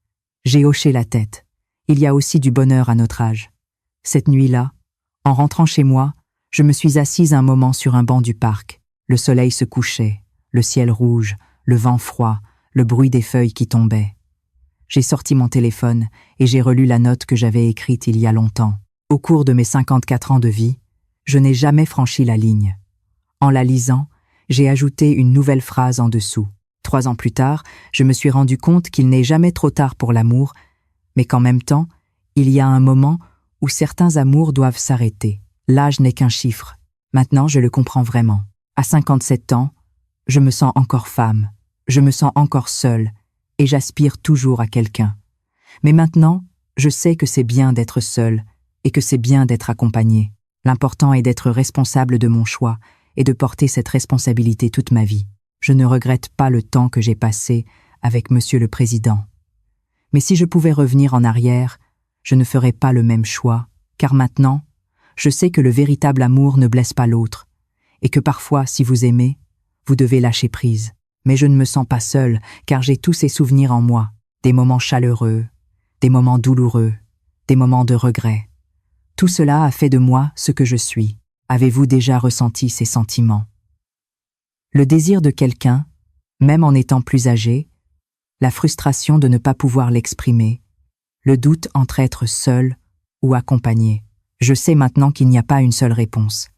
J'ai hoché la tête. Il y a aussi du bonheur à notre âge. Cette nuit-là, en rentrant chez moi, je me suis assise un moment sur un banc du parc. Le soleil se couchait, le ciel rouge, le vent froid, le bruit des feuilles qui tombaient. J'ai sorti mon téléphone et j'ai relu la note que j'avais écrite il y a longtemps. Au cours de mes 54 ans de vie, je n'ai jamais franchi la ligne. En la lisant, j'ai ajouté une nouvelle phrase en dessous. 3 ans plus tard, je me suis rendu compte qu'il n'est jamais trop tard pour l'amour, mais qu'en même temps, il y a un moment où certains amours doivent s'arrêter. L'âge n'est qu'un chiffre. Maintenant, je le comprends vraiment. À 57 ans, je me sens encore femme, je me sens encore seule, et j'aspire toujours à quelqu'un. Mais maintenant, je sais que c'est bien d'être seule, et que c'est bien d'être accompagnée. L'important est d'être responsable de mon choix, et de porter cette responsabilité toute ma vie. Je ne regrette pas le temps que j'ai passé avec Monsieur le Président. Mais si je pouvais revenir en arrière, je ne ferais pas le même choix, car maintenant, je sais que le véritable amour ne blesse pas l'autre, et que parfois, si vous aimez, vous devez lâcher prise. Mais je ne me sens pas seule, car j'ai tous ces souvenirs en moi, des moments chaleureux, des moments douloureux, des moments de regret. Tout cela a fait de moi ce que je suis. Avez-vous déjà ressenti ces sentiments? Le désir de quelqu'un, même en étant plus âgé, la frustration de ne pas pouvoir l'exprimer, le doute entre être seul ou accompagné. Je sais maintenant qu'il n'y a pas une seule réponse.